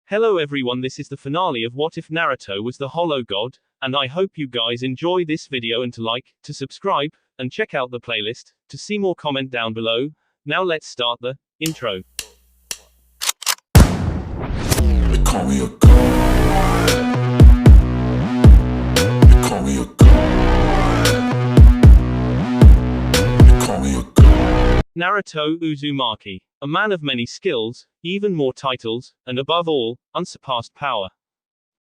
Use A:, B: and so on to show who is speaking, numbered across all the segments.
A: Hello everyone, this is the finale of What If Naruto Was the Hollow God, and I hope you guys enjoy this video and to like, to subscribe, and check out the playlist, to see more comment down below. Now let's start the intro.
B: They call me a god. They call me a god. They call me a god.
A: Naruto Uzumaki. A man of many skills, even more titles, and above all, unsurpassed power.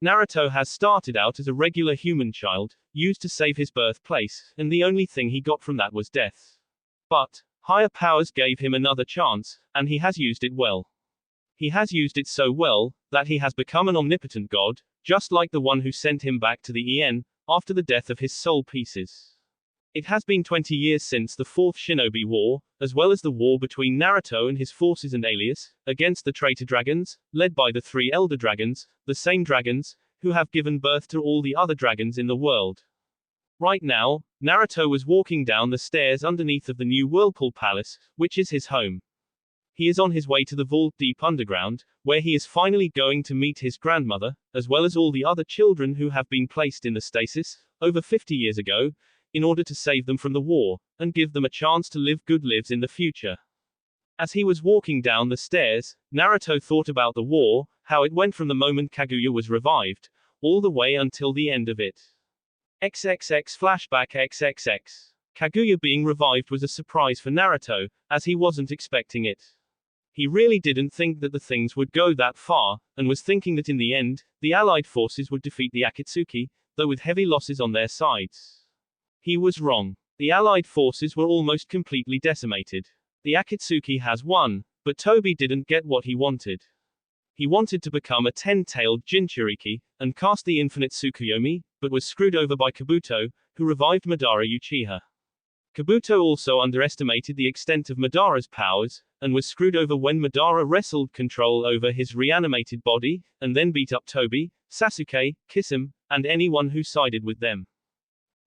A: Naruto has started out as a regular human child, used to save his birthplace, and the only thing he got from that was death. But, higher powers gave him another chance, and he has used it well. He has used it so well, that he has become an omnipotent god, just like the one who sent him back to the En, after the death of his soul pieces. It has been 20 years since the Fourth Shinobi War, as well as the war between Naruto and his forces and Alias, against the traitor dragons, led by the three elder dragons, the same dragons, who have given birth to all the other dragons in the world. Right now, Naruto was walking down the stairs underneath of the new Whirlpool Palace, which is his home. He is on his way to the vault deep underground, where he is finally going to meet his grandmother, as well as all the other children who have been placed in the stasis, over 50 years ago, in order to save them from the war, and give them a chance to live good lives in the future. As he was walking down the stairs, Naruto thought about the war, how it went from the moment Kaguya was revived, all the way until the end of it. XXX flashback XXX. Kaguya being revived was a surprise for Naruto, as he wasn't expecting it. He really didn't think that the things would go that far, and was thinking that in the end, the allied forces would defeat the Akatsuki, though with heavy losses on their sides. He was wrong. The allied forces were almost completely decimated. The Akatsuki has won, but Tobi didn't get what he wanted. He wanted to become a 10-tailed Jinchuriki, and cast the infinite Tsukuyomi, but was screwed over by Kabuto, who revived Madara Uchiha. Kabuto also underestimated the extent of Madara's powers, and was screwed over when Madara wrestled control over his reanimated body, and then beat up Tobi, Sasuke, Kisame, and anyone who sided with them.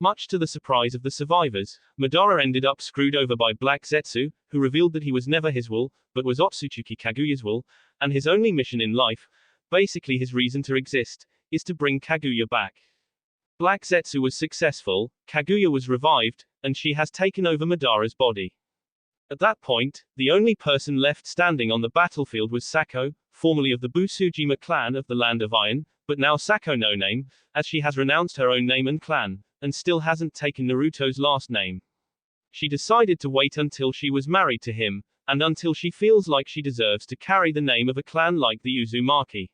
A: Much to the surprise of the survivors, Madara ended up screwed over by Black Zetsu, who revealed that he was never his will, but was Otsutsuki Kaguya's will, and his only mission in life, basically his reason to exist, is to bring Kaguya back. Black Zetsu was successful, Kaguya was revived, and she has taken over Madara's body. At that point, the only person left standing on the battlefield was Sako, formerly of the Busujima clan of the Land of Iron, but now Sako no name, as she has renounced her own name and clan, and still hasn't taken Naruto's last name. She decided to wait until she was married to him, and until she feels like she deserves to carry the name of a clan like the Uzumaki.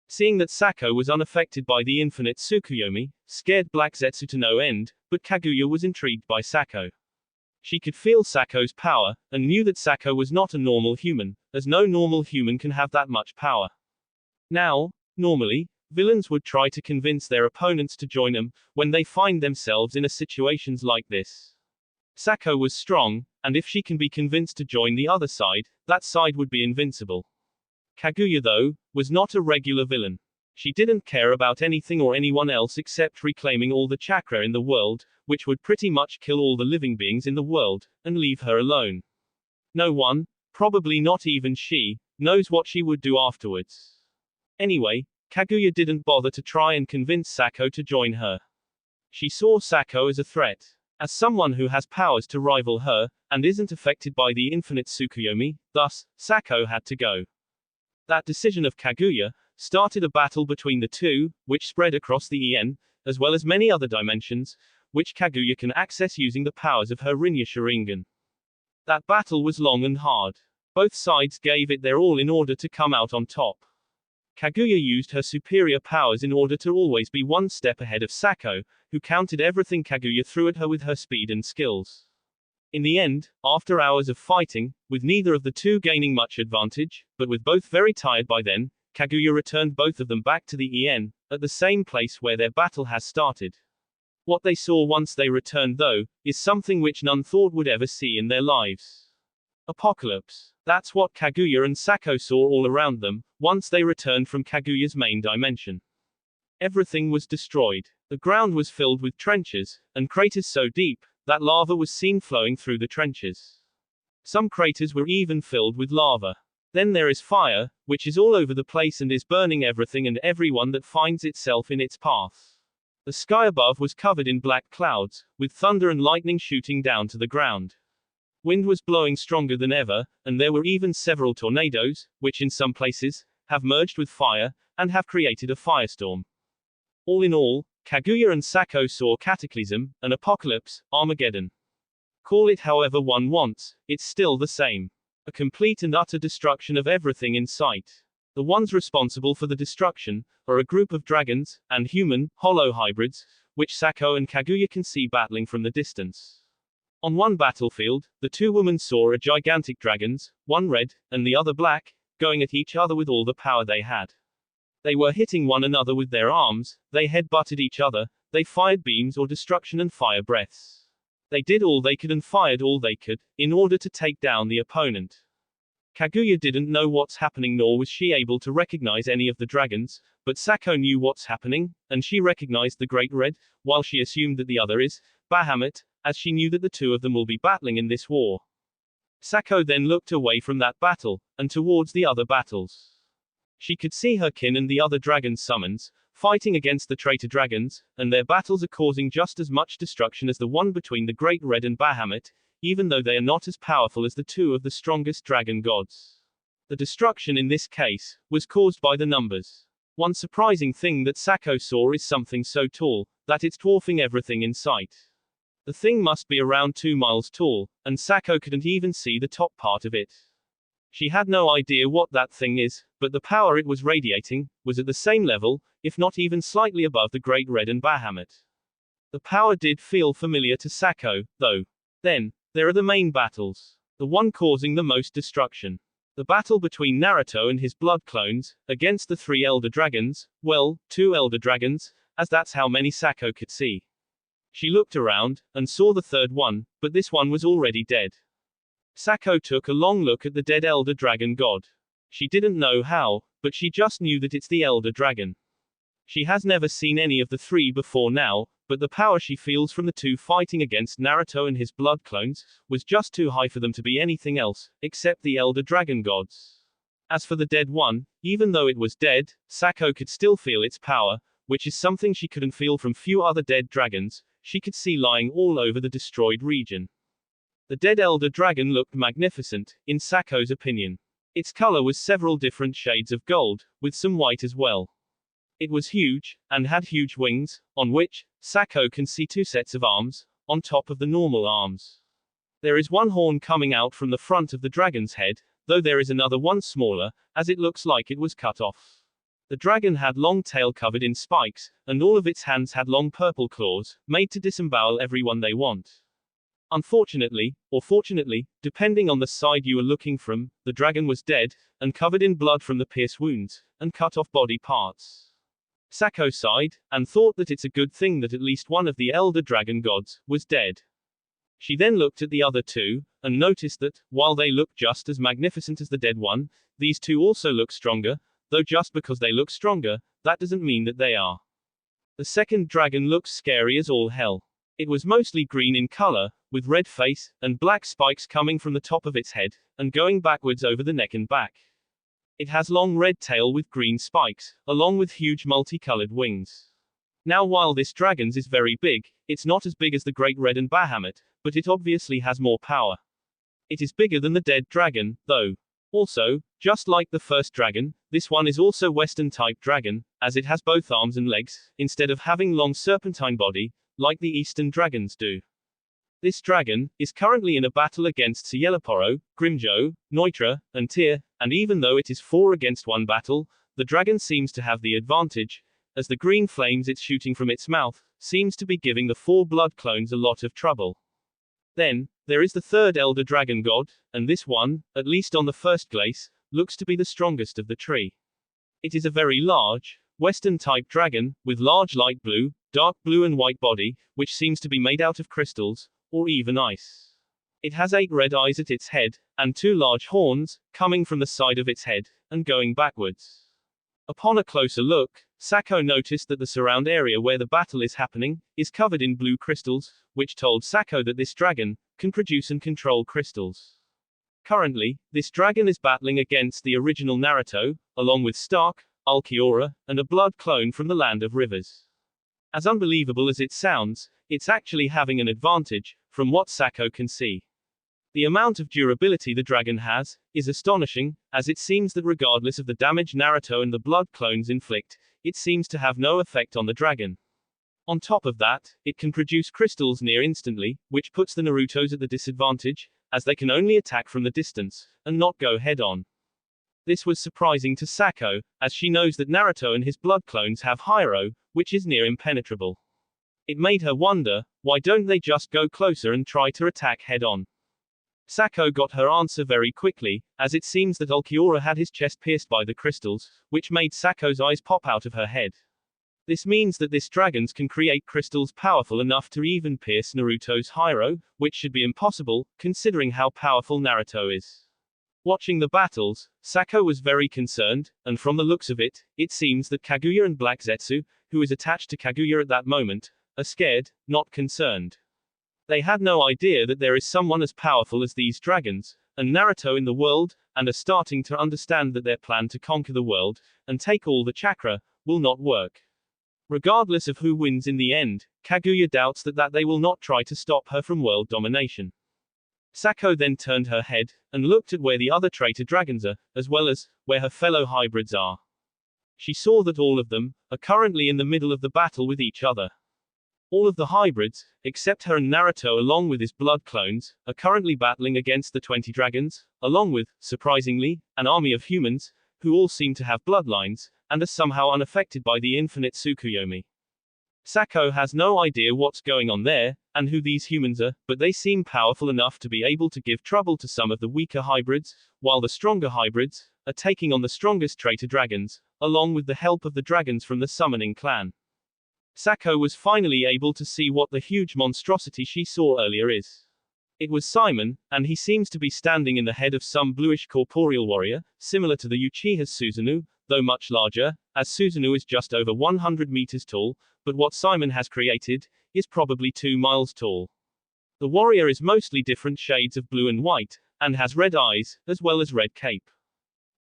A: Seeing that Sako was unaffected by the infinite Tsukuyomi, scared Black Zetsu to no end, but Kaguya was intrigued by Sako. She could feel Sako's power, and knew that Sako was not a normal human, as no normal human can have that much power. Now, normally, villains would try to convince their opponents to join them, when they find themselves in a situations like this. Sako was strong, and if she can be convinced to join the other side, that side would be invincible. Kaguya though, was not a regular villain. She didn't care about anything or anyone else except reclaiming all the chakra in the world, which would pretty much kill all the living beings in the world, and leave her alone. No one, probably not even she, knows what she would do afterwards. Anyway, Kaguya didn't bother to try and convince Sako to join her. She saw Sako as a threat. As someone who has powers to rival her, and isn't affected by the infinite Tsukuyomi, thus, Sako had to go. That decision of Kaguya started a battle between the two, which spread across the En, as well as many other dimensions, which Kaguya can access using the powers of her Rinja Sharingan. That battle was long and hard. Both sides gave it their all in order to come out on top. Kaguya used her superior powers in order to always be one step ahead of Sako, who countered everything Kaguya threw at her with her speed and skills. In the end, after hours of fighting, with neither of the two gaining much advantage, but with both very tired by then, Kaguya returned both of them back to the En, at the same place where their battle has started. What they saw once they returned though, is something which none thought would ever see in their lives. Apocalypse. That's what Kaguya and Sako saw all around them, once they returned from Kaguya's main dimension. Everything was destroyed. The ground was filled with trenches, and craters so deep, that lava was seen flowing through the trenches. Some craters were even filled with lava. Then there is fire, which is all over the place and is burning everything and everyone that finds itself in its path. The sky above was covered in black clouds, with thunder and lightning shooting down to the ground. Wind was blowing stronger than ever, and there were even several tornadoes, which in some places have merged with fire, and have created a firestorm. All in all, Kaguya and Sako saw cataclysm, an apocalypse, Armageddon. Call it however one wants, it's still the same. A complete and utter destruction of everything in sight. The ones responsible for the destruction are a group of dragons, and human, hollow hybrids, which Sako and Kaguya can see battling from the distance. On one battlefield, the two women saw a gigantic dragons, one red, and the other black, going at each other with all the power they had. They were hitting one another with their arms, they head-butted each other, they fired beams or destruction and fire breaths. They did all they could and fired all they could, in order to take down the opponent. Kaguya didn't know what's happening nor was she able to recognize any of the dragons, but Sako knew what's happening, and she recognized the Great Red, while she assumed that the other is Bahamut, as she knew that the two of them will be battling in this war. Sako then looked away from that battle, and towards the other battles. She could see her kin and the other dragon summons, fighting against the traitor dragons, and their battles are causing just as much destruction as the one between the Great Red and Bahamut, even though they are not as powerful as the two of the strongest dragon gods. The destruction in this case was caused by the numbers. One surprising thing that Sako saw is something so tall that it's dwarfing everything in sight. The thing must be around 2 miles tall, and Sako couldn't even see the top part of it. She had no idea what that thing is, but the power it was radiating was at the same level, if not even slightly above the Great Red and Bahamut. The power did feel familiar to Sako, though. Then, there are the main battles. The one causing the most destruction. The battle between Naruto and his blood clones, against the 3 elder dragons, well, 2 elder dragons, as that's how many Sako could see. She looked around, and saw the third one, but this one was already dead. Sako took a long look at the dead elder dragon god. She didn't know how, but she just knew that it's the elder dragon. She has never seen any of the 3 before now, but the power she feels from the 2 fighting against Naruto and his blood clones was just too high for them to be anything else, except the elder dragon gods. As for the dead one, even though it was dead, Sako could still feel its power, which is something she couldn't feel from few other dead dragons, she could see lying all over the destroyed region. The dead elder dragon looked magnificent, in Sako's opinion. Its color was several different shades of gold, with some white as well. It was huge, and had huge wings, on which Sako can see 2 sets of arms, on top of the normal arms. There is one horn coming out from the front of the dragon's head, though there is another one smaller, as it looks like it was cut off. The dragon had long tail covered in spikes, and all of its hands had long purple claws, made to disembowel everyone they want. Unfortunately, or fortunately, depending on the side you are looking from, the dragon was dead, and covered in blood from the pierce wounds, and cut off body parts. Sako sighed, and thought that it's a good thing that at least one of the elder dragon gods was dead. She then looked at the other 2, and noticed that, while they look just as magnificent as the dead one, these 2 also look stronger, though just because they look stronger, that doesn't mean that they are. The second dragon looks scary as all hell. It was mostly green in color, with red face, and black spikes coming from the top of its head, and going backwards over the neck and back. It has long red tail with green spikes, along with huge multicolored wings. Now while this dragon's is very big, it's not as big as the Great Red and Bahamut, but it obviously has more power. It is bigger than the dead dragon, though. Also, just like the first dragon, this one is also Western-type dragon, as it has both arms and legs, instead of having long serpentine body, like the Eastern dragons do. This dragon is currently in a battle against Cielaporo, Grimjo, Neutra, and Tyr, and even though it is 4 against 1 battle, the dragon seems to have the advantage, as the green flames it's shooting from its mouth seems to be giving the 4 blood clones a lot of trouble. Then, there is the third elder dragon god, and this one, at least on the first glance, looks to be the strongest of the tree. It is a very large, Western-type dragon, with large light blue, dark blue and white body, which seems to be made out of crystals, or even ice. It has 8 red eyes at its head, and 2 large horns, coming from the side of its head, and going backwards. Upon a closer look, Sako noticed that the surround area where the battle is happening, is covered in blue crystals, which told Sako that this dragon can produce and control crystals. Currently, this dragon is battling against the original Naruto, along with Stark, Ulquiorra, and a blood clone from the Land of Rivers. As unbelievable as it sounds, it's actually having an advantage, from what Sako can see. The amount of durability the dragon has is astonishing, as it seems that regardless of the damage Naruto and the blood clones inflict, it seems to have no effect on the dragon. On top of that, it can produce crystals near instantly, which puts the Narutos at the disadvantage, as they can only attack from the distance, and not go head-on. This was surprising to Sako, as she knows that Naruto and his blood clones have Hyro, which is near impenetrable. It made her wonder, why don't they just go closer and try to attack head-on? Sako got her answer very quickly, as it seems that Ulquiorra had his chest pierced by the crystals, which made Sako's eyes pop out of her head. This means that this dragons can create crystals powerful enough to even pierce Naruto's Hyro, which should be impossible, considering how powerful Naruto is. Watching the battles, Sako was very concerned, and from the looks of it, it seems that Kaguya and Black Zetsu, who is attached to Kaguya at that moment, are scared, not concerned. They had no idea that there is someone as powerful as these dragons, and Naruto in the world, and are starting to understand that their plan to conquer the world, and take all the chakra, will not work. Regardless of who wins in the end, Kaguya doubts that they will not try to stop her from world domination. Sako then turned her head, and looked at where the other traitor dragons are, as well as where her fellow hybrids are. She saw that all of them are currently in the middle of the battle with each other. All of the hybrids, except her and Naruto along with his blood clones, are currently battling against the 20 dragons, along with, surprisingly, an army of humans, who all seem to have bloodlines, and are somehow unaffected by the infinite Tsukuyomi. Sako has no idea what's going on there, and who these humans are, but they seem powerful enough to be able to give trouble to some of the weaker hybrids, while the stronger hybrids are taking on the strongest traitor dragons, along with the help of the dragons from the summoning clan. Sako was finally able to see what the huge monstrosity she saw earlier is. It was Simon, and he seems to be standing in the head of some bluish corporeal warrior, similar to the Uchiha's Susanoo, though much larger, as Susanoo is just over 100 meters tall, but what Simon has created is probably 2 miles tall. The warrior is mostly different shades of blue and white, and has red eyes, as well as red cape.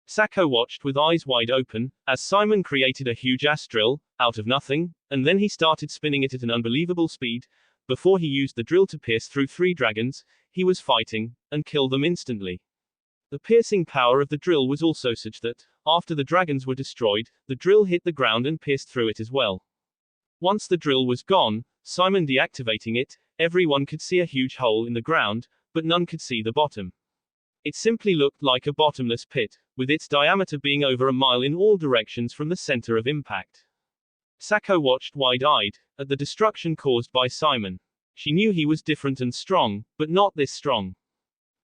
A: Sako watched with eyes wide open, as Simon created a huge ass drill, out of nothing, and then he started spinning it at an unbelievable speed. Before he used the drill to pierce through 3 dragons, he was fighting, and kill them instantly. The piercing power of the drill was also such that, after the dragons were destroyed, the drill hit the ground and pierced through it as well. Once the drill was gone, Simon deactivating it, everyone could see a huge hole in the ground, but none could see the bottom. It simply looked like a bottomless pit, with its diameter being over a mile in all directions from the center of impact. Sako watched wide-eyed at the destruction caused by Simon. She knew he was different and strong, but not this strong.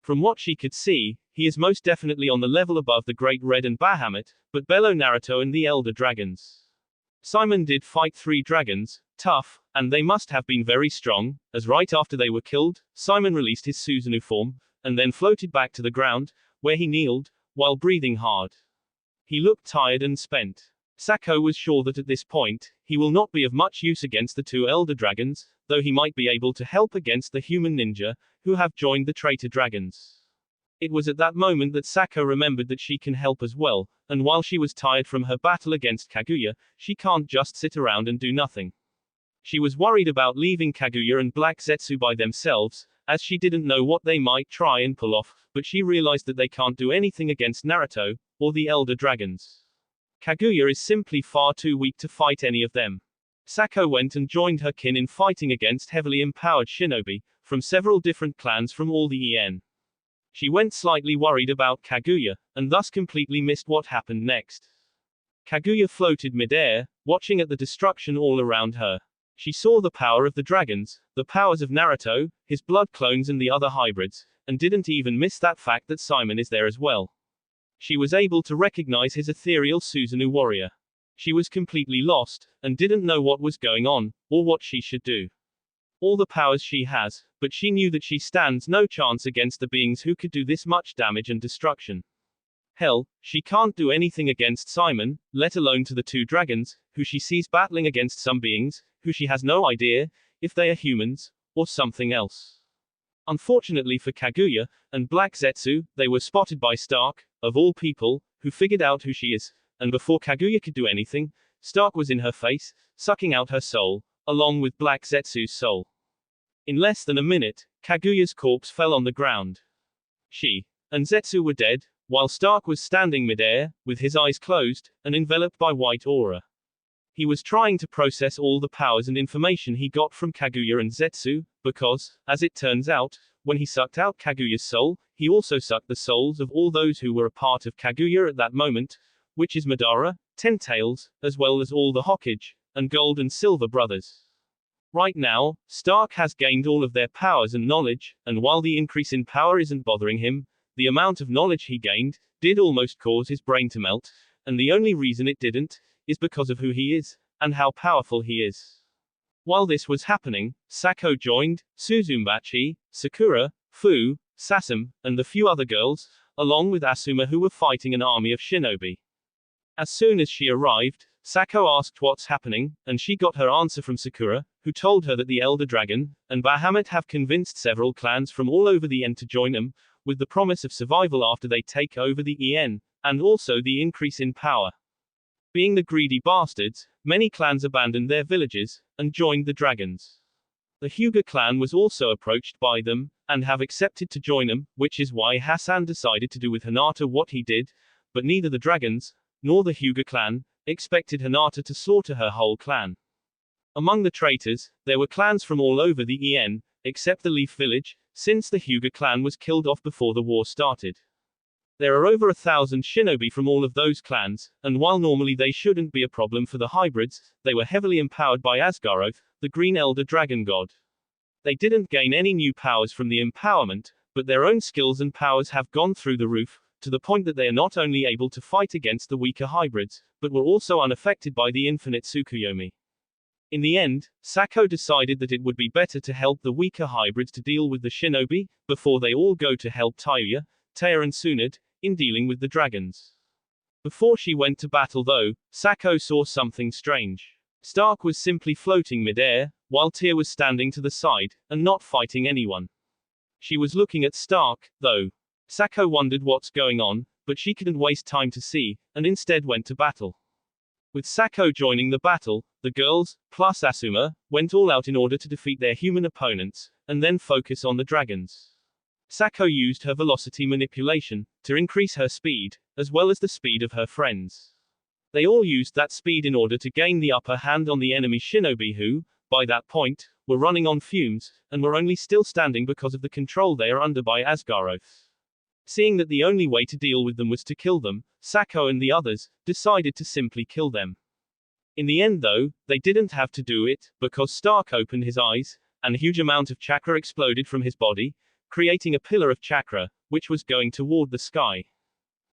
A: From what she could see, he is most definitely on the level above the Great Red and Bahamut, but below Naruto and the Elder Dragons. Simon did fight 3 dragons, tough, and they must have been very strong, as right after they were killed, Simon released his Susanoo form, and then floated back to the ground, where he kneeled, while breathing hard. He looked tired and spent. Sako was sure that at this point, he will not be of much use against the 2 elder dragons, though he might be able to help against the human ninja, who have joined the traitor dragons. It was at that moment that Sako remembered that she can help as well, and while she was tired from her battle against Kaguya, she can't just sit around and do nothing. She was worried about leaving Kaguya and Black Zetsu by themselves, as she didn't know what they might try and pull off, but she realized that they can't do anything against Naruto, or the elder dragons. Kaguya is simply far too weak to fight any of them. Sako went and joined her kin in fighting against heavily empowered shinobi, from several different clans from all the En. She went slightly worried about Kaguya, and thus completely missed what happened next. Kaguya floated mid-air, watching at the destruction all around her. She saw the power of the dragons, the powers of Naruto, his blood clones and the other hybrids, and didn't even miss that fact that Simon is there as well. She was able to recognize his ethereal Susanoo warrior. She was completely lost, and didn't know what was going on, or what she should do. All the powers she has, but she knew that she stands no chance against the beings who could do this much damage and destruction. Hell, she can't do anything against Simon, let alone to the 2 dragons, who she sees battling against some beings, who she has no idea, if they are humans, or something else. Unfortunately for Kaguya and Black Zetsu, they were spotted by Stark, of all people, who figured out who she is, and before Kaguya could do anything, Stark was in her face, sucking out her soul, along with Black Zetsu's soul. In less than a minute, Kaguya's corpse fell on the ground. She and Zetsu were dead, while Stark was standing mid-air, with his eyes closed, and enveloped by white aura. He was trying to process all the powers and information he got from Kaguya and Zetsu, because, as it turns out, when he sucked out Kaguya's soul, he also sucked the souls of all those who were a part of Kaguya at that moment, which is Madara, Ten Tails, as well as all the Hokage, and Gold and Silver brothers. Right now, Stark has gained all of their powers and knowledge, and while the increase in power isn't bothering him, the amount of knowledge he gained did almost cause his brain to melt, and the only reason it didn't is because of who he is, and how powerful he is. While this was happening, Sako joined, Suzumbachi, Sakura, Fu, Sasum, and the few other girls, along with Asuma who were fighting an army of shinobi. As soon as she arrived, Sako asked what's happening, and she got her answer from Sakura, who told her that the Elder Dragon and Bahamut have convinced several clans from all over the End to join them, with the promise of survival after they take over the En, and also the increase in power. Being the greedy bastards, many clans abandoned their villages, and joined the dragons. The Hyuga clan was also approached by them, and have accepted to join them, which is why Hassan decided to do with Hinata what he did, but neither the dragons, nor the Hyuga clan, expected Hinata to slaughter her whole clan. Among the traitors, there were clans from all over the En, except the Leaf Village, since the Hyuga clan was killed off before the war started. There are over 1,000 shinobi from all of those clans, and while normally they shouldn't be a problem for the hybrids, they were heavily empowered by Asgaroth, the Green Elder Dragon God. They didn't gain any new powers from the empowerment, but their own skills and powers have gone through the roof, to the point that they are not only able to fight against the weaker hybrids, but were also unaffected by the infinite Tsukuyomi. In the end, Sako decided that it would be better to help the weaker hybrids to deal with the shinobi, before they all go to help Taiya, Taya and Tsunade, in dealing with the dragons. Before she went to battle though, Sako saw something strange. Stark was simply floating mid-air, while Tyr was standing to the side, and not fighting anyone. She was looking at Stark, though. Sako wondered what's going on, but she couldn't waste time to see, and instead went to battle. With Sako joining the battle, the girls, plus Asuma, went all out in order to defeat their human opponents, and then focus on the dragons. Sako used her velocity manipulation to increase her speed, as well as the speed of her friends. They all used that speed in order to gain the upper hand on the enemy shinobi who, by that point, were running on fumes, and were only still standing because of the control they are under by Asgaroth. Seeing that the only way to deal with them was to kill them, Sako and the others decided to simply kill them. In the end though, they didn't have to do it, because Stark opened his eyes, and a huge amount of chakra exploded from his body, creating a pillar of chakra, which was going toward the sky.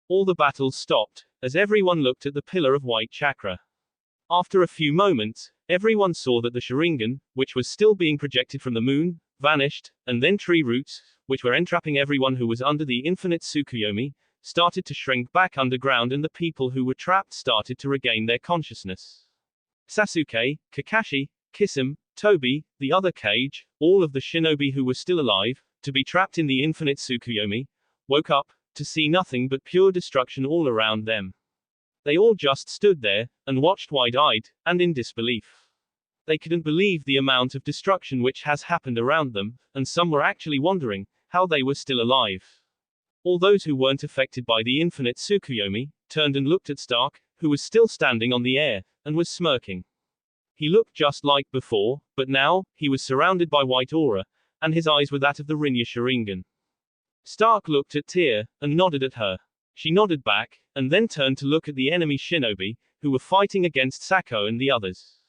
A: All the battles stopped, as everyone looked at the pillar of white chakra. After a few moments, everyone saw that the Sharingan, which was still being projected from the moon, vanished, and then tree roots, which were entrapping everyone who was under the infinite Tsukuyomi, started to shrink back underground and the people who were trapped started to regain their consciousness. Sasuke, Kakashi, Kisame, Tobi, the other Kage, all of the shinobi who were still alive, to be trapped in the infinite Tsukuyomi, woke up, to see nothing but pure destruction all around them. They all just stood there, and watched wide-eyed, and in disbelief. They couldn't believe the amount of destruction which has happened around them, and some were actually wondering how they were still alive. All those who weren't affected by the infinite Tsukuyomi, turned and looked at Stark, who was still standing on the air, and was smirking. He looked just like before, but now, he was surrounded by white aura, and his eyes were that of the Rinja Sharingan. Stark looked at Tyr, and nodded at her. She nodded back, and then turned to look at the enemy shinobi, who were fighting against Sako and the others.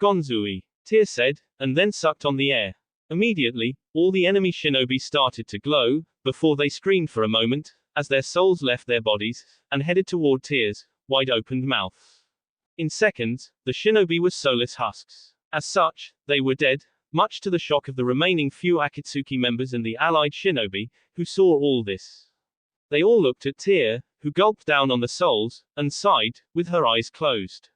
A: Gonzui, Tyr said, and then sucked on the air. Immediately, all the enemy shinobi started to glow, before they screamed for a moment, as their souls left their bodies, and headed toward Tyr's wide-opened mouth. In seconds, the shinobi were soulless husks. As such, they were dead, much to the shock of the remaining few Akatsuki members and the allied shinobi, who saw all this. They all looked at Tyr, who gulped down on the souls, and sighed, with her eyes closed.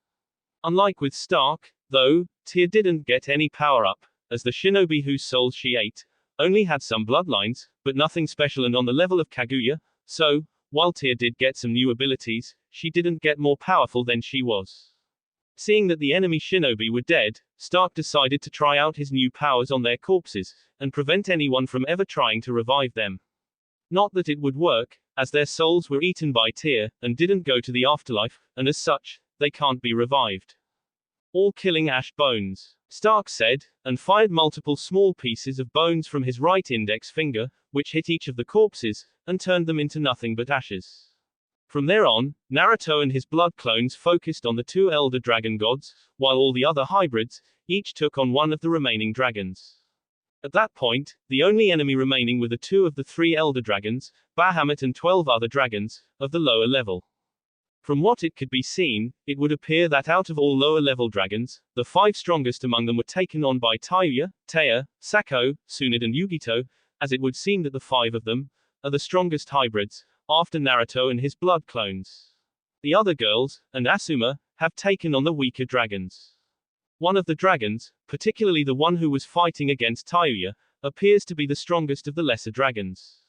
A: Unlike with Stark, though, Tyr didn't get any power-up, as the shinobi whose souls she ate, only had some bloodlines, but nothing special and on the level of Kaguya, so, while Tia did get some new abilities, she didn't get more powerful than she was. Seeing that the enemy shinobi were dead, Stark decided to try out his new powers on their corpses, and prevent anyone from ever trying to revive them. Not that it would work, as their souls were eaten by Tia, and didn't go to the afterlife, and as such, they can't be revived. All killing Ash bones, Stark said, and fired multiple small pieces of bones from his right index finger, which hit each of the corpses, and turned them into nothing but ashes. From there on, Naruto and his blood clones focused on the two elder dragon gods, while all the other hybrids, each took on one of the remaining dragons. At that point, the only enemy remaining were the two of the three elder dragons, Bahamut and 12 other dragons, of the lower level. From what it could be seen, it would appear that out of all lower level dragons, the 5 strongest among them were taken on by Tayuya, Taya, Sako, Tsunade and Yugito, as it would seem that the 5 of them are the strongest hybrids, after Naruto and his blood clones. The other girls, and Asuma, have taken on the weaker dragons. One of the dragons, particularly the one who was fighting against Tayuya, appears to be the strongest of the lesser dragons.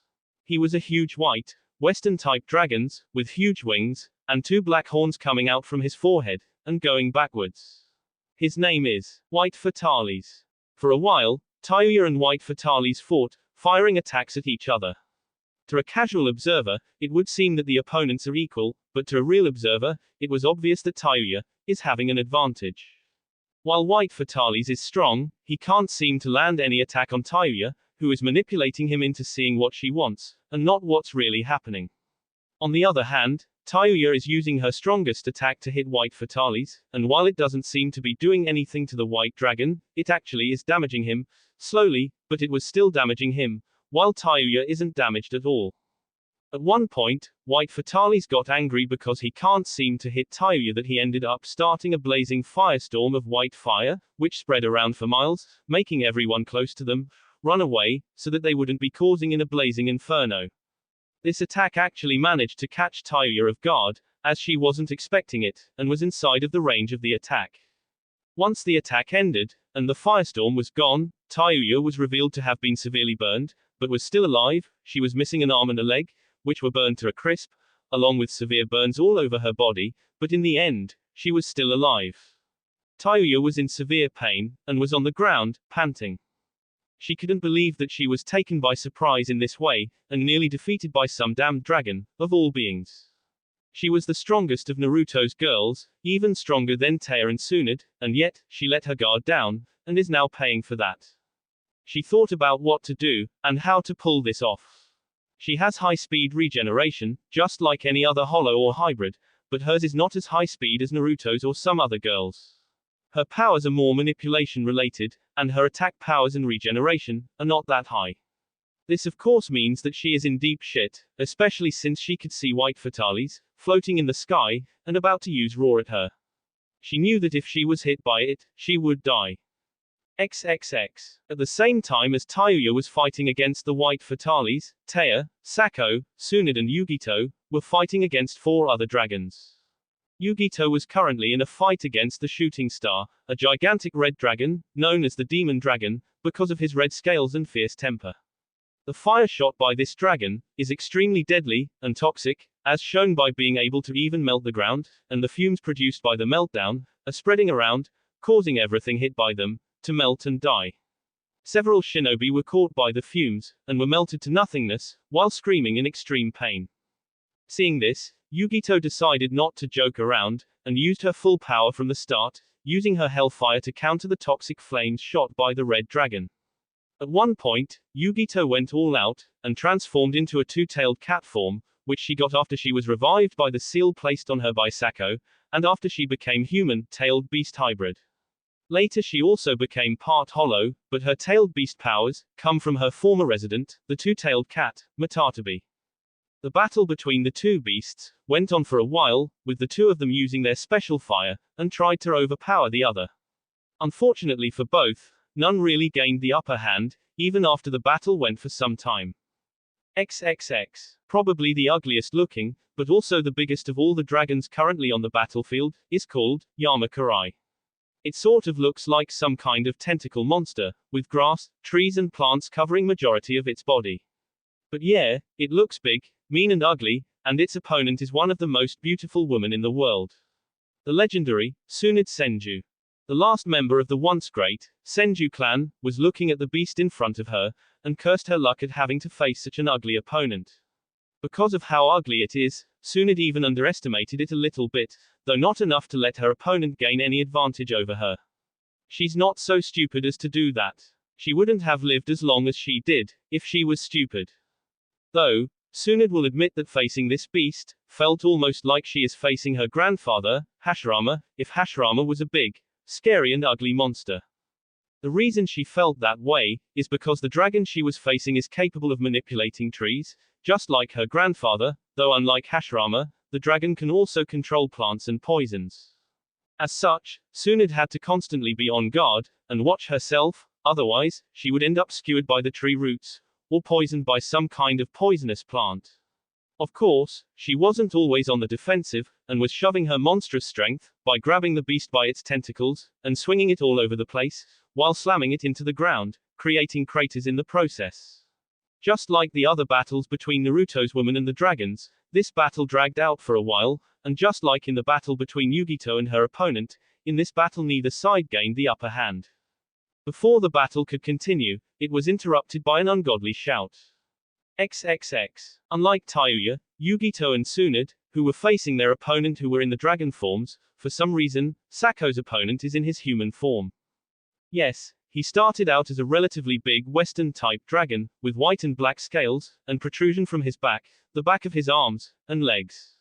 A: He was a huge white, Western-type dragons, with huge wings, and 2 black horns coming out from his forehead, and going backwards. His name is White Fatalis. For a while, Tayuya and White Fatalis fought, firing attacks at each other. To a casual observer, it would seem that the opponents are equal, but to a real observer, it was obvious that Tayuya is having an advantage. While White Fatalis is strong, he can't seem to land any attack on Tayuya, who is manipulating him into seeing what she wants, and not what's really happening. On the other hand, Tayuya is using her strongest attack to hit White Fatalis, and while it doesn't seem to be doing anything to the White Dragon, it actually is damaging him, slowly, but it was still damaging him, while Tayuya isn't damaged at all. At one point, White Fatalis got angry because he can't seem to hit Tayuya that he ended up starting a blazing firestorm of white fire, which spread around for miles, making everyone close to them run away, so that they wouldn't be causing in a blazing inferno. This attack actually managed to catch Tayuya off guard, as she wasn't expecting it, and was inside of the range of the attack. Once the attack ended, and the firestorm was gone, Tayuya was revealed to have been severely burned, but was still alive. She was missing an arm and a leg, which were burned to a crisp, along with severe burns all over her body, but in the end, she was still alive. Tayuya was in severe pain, and was on the ground, panting. She couldn't believe that she was taken by surprise in this way, and nearly defeated by some damned dragon, of all beings. She was the strongest of Naruto's girls, even stronger than Taya and Tsunade, and yet, she let her guard down, and is now paying for that. She thought about what to do, and how to pull this off. She has high-speed regeneration, just like any other holo or hybrid, but hers is not as high-speed as Naruto's or some other girls. Her powers are more manipulation-related, and her attack powers and regeneration are not that high. This of course means that she is in deep shit, especially since she could see White Fatalis floating in the sky, and about to use Roar at her. She knew that if she was hit by it, she would die. XXX. At the same time as Tayuya was fighting against the White Fatalis, Taya, Sako, Tsunade and Yugito were fighting against 4 other dragons. Yugito was currently in a fight against the Shooting Star, a gigantic red dragon, known as the Demon Dragon, because of his red scales and fierce temper. The fire shot by this dragon is extremely deadly and toxic, as shown by being able to even melt the ground, and the fumes produced by the meltdown are spreading around, causing everything hit by them to melt and die. Several shinobi were caught by the fumes, and were melted to nothingness, while screaming in extreme pain. Seeing this, Yugito decided not to joke around, and used her full power from the start, using her hellfire to counter the toxic flames shot by the red dragon. At one point, Yugito went all out, and transformed into a 2-tailed cat form, which she got after she was revived by the seal placed on her by Sako, and after she became human-tailed beast hybrid. Later she also became part hollow, but her tailed beast powers come from her former resident, the 2-tailed cat, Matatabi. The battle between the 2 beasts went on for a while, with the 2 of them using their special fire, and tried to overpower the other. Unfortunately for both, none really gained the upper hand, even after the battle went for some time. XXX. Probably the ugliest looking, but also the biggest of all the dragons currently on the battlefield, is called Yama-Karai. It sort of looks like some kind of tentacle monster, with grass, trees and plants covering majority of its body. But yeah, it looks big, mean and ugly, and its opponent is one of the most beautiful women in the world. The legendary, Tsunade Senju. The last member of the once great, Senju clan, was looking at the beast in front of her, and cursed her luck at having to face such an ugly opponent. Because of how ugly it is, Tsunade even underestimated it a little bit, though not enough to let her opponent gain any advantage over her. She's not so stupid as to do that. She wouldn't have lived as long as she did, if she was stupid. Though, Tsunade will admit that facing this beast, felt almost like she is facing her grandfather, Hashirama, if Hashirama was a big, scary and ugly monster. The reason she felt that way, is because the dragon she was facing is capable of manipulating trees, just like her grandfather, though unlike Hashirama, the dragon can also control plants and poisons. As such, Tsunade had to constantly be on guard, and watch herself, otherwise, she would end up skewered by the tree roots, or poisoned by some kind of poisonous plant. Of course, she wasn't always on the defensive, and was shoving her monstrous strength, by grabbing the beast by its tentacles, and swinging it all over the place, while slamming it into the ground, creating craters in the process. Just like the other battles between Naruto's woman and the dragons, this battle dragged out for a while, and just like in the battle between Yugito and her opponent, in this battle neither side gained the upper hand. Before the battle could continue, it was interrupted by an ungodly shout. XXX. Unlike Tayuya, Yugito and Tsunade, who were facing their opponent who were in the dragon forms, for some reason, Sako's opponent is in his human form. Yes, he started out as a relatively big Western-type dragon, with white and black scales, and protrusion from his back, the back of his arms, and legs.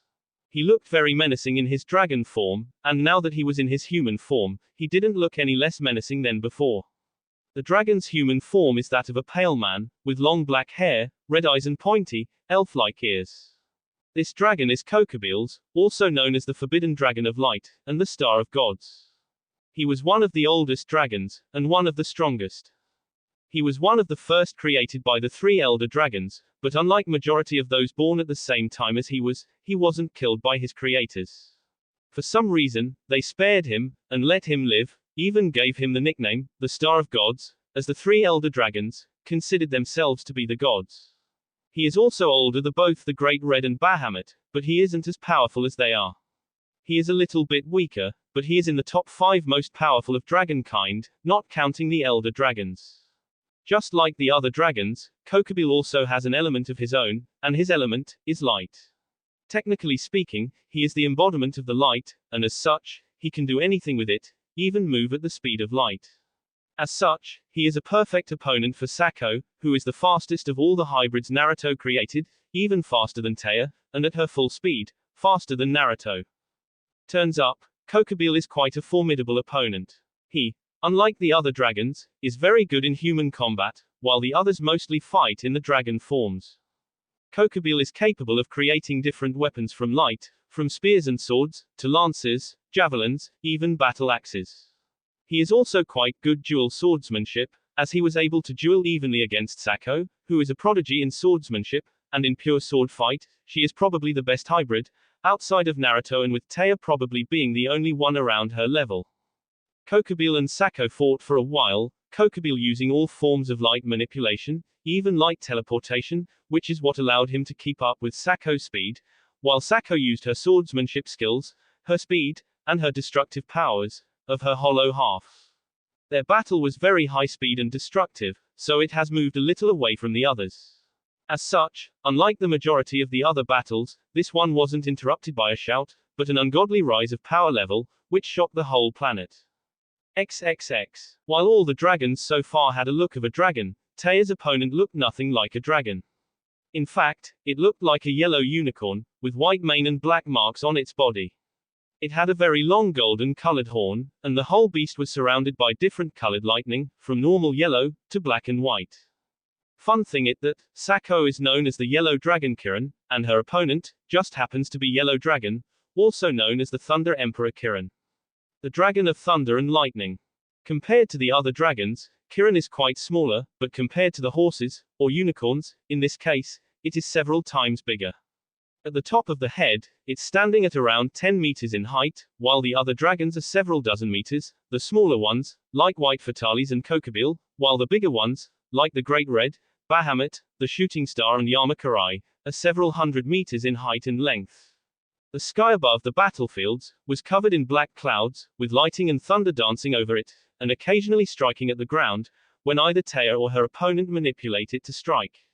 A: He looked very menacing in his dragon form, and now that he was in his human form, he didn't look any less menacing than before. The dragon's human form is that of a pale man, with long black hair, red eyes and pointy, elf-like ears. This dragon is Kokobeals, also known as the Forbidden Dragon of Light, and the Star of Gods. He was one of the oldest dragons, and one of the strongest. He was one of the first created by the three elder dragons, but unlike majority of those born at the same time as he wasn't killed by his creators. For some reason, they spared him, and let him live, even gave him the nickname, the Star of Gods, as the three elder dragons considered themselves to be the gods. He is also older than both the Great Red and Bahamut, but he isn't as powerful as they are. He is a little bit weaker, but he is in the top 5 most powerful of dragonkind, not counting the elder dragons. Just like the other dragons, Kokobeel also has an element of his own, and his element is light. Technically speaking, he is the embodiment of the light, and as such, he can do anything with it, even move at the speed of light. As such, he is a perfect opponent for Sako, who is the fastest of all the hybrids Naruto created, even faster than Taya, and at her full speed, faster than Naruto. Turns up, Kokobeel is quite a formidable opponent. He, unlike the other dragons, is very good in human combat, while the others mostly fight in the dragon forms. Kokobeel is capable of creating different weapons from light, from spears and swords, to lances, javelins, even battle axes. He is also quite good dual swordsmanship, as he was able to duel evenly against Sako, who is a prodigy in swordsmanship, and in pure sword fight, she is probably the best hybrid, outside of Naruto, and with Taya probably being the only one around her level. Kokobeel and Sako fought for a while, Kokobeel using all forms of light manipulation, even light teleportation, which is what allowed him to keep up with Sako's speed, while Sako used her swordsmanship skills, her speed, and her destructive powers, of her hollow half. Their battle was very high speed and destructive, so it has moved a little away from the others. As such, unlike the majority of the other battles, this one wasn't interrupted by a shout, but an ungodly rise of power level, which shocked the whole planet. XXX. While all the dragons so far had a look of a dragon, Taya's opponent looked nothing like a dragon. In fact, it looked like a yellow unicorn, with white mane and black marks on its body. It had a very long golden colored horn, and the whole beast was surrounded by different colored lightning, from normal yellow, to black and white. Fun thing it that, Sako is known as the Yellow Dragon Kirin, and her opponent, just happens to be Yellow Dragon, also known as the Thunder Emperor Kirin. The Dragon of Thunder and Lightning. Compared to the other dragons, Kirin is quite smaller, but compared to the horses, or unicorns, in this case, it is several times bigger. At the top of the head, it's standing at around 10 meters in height, while the other dragons are several dozen meters, the smaller ones, like White Fatalis and Kokobel, while the bigger ones, like the Great Red, Bahamut, the Shooting Star and Yamakarai, are several hundred meters in height and length. The sky above the battlefields was covered in black clouds, with lightning and thunder dancing over it, and occasionally striking at the ground, when either Taya or her opponent manipulate it to strike.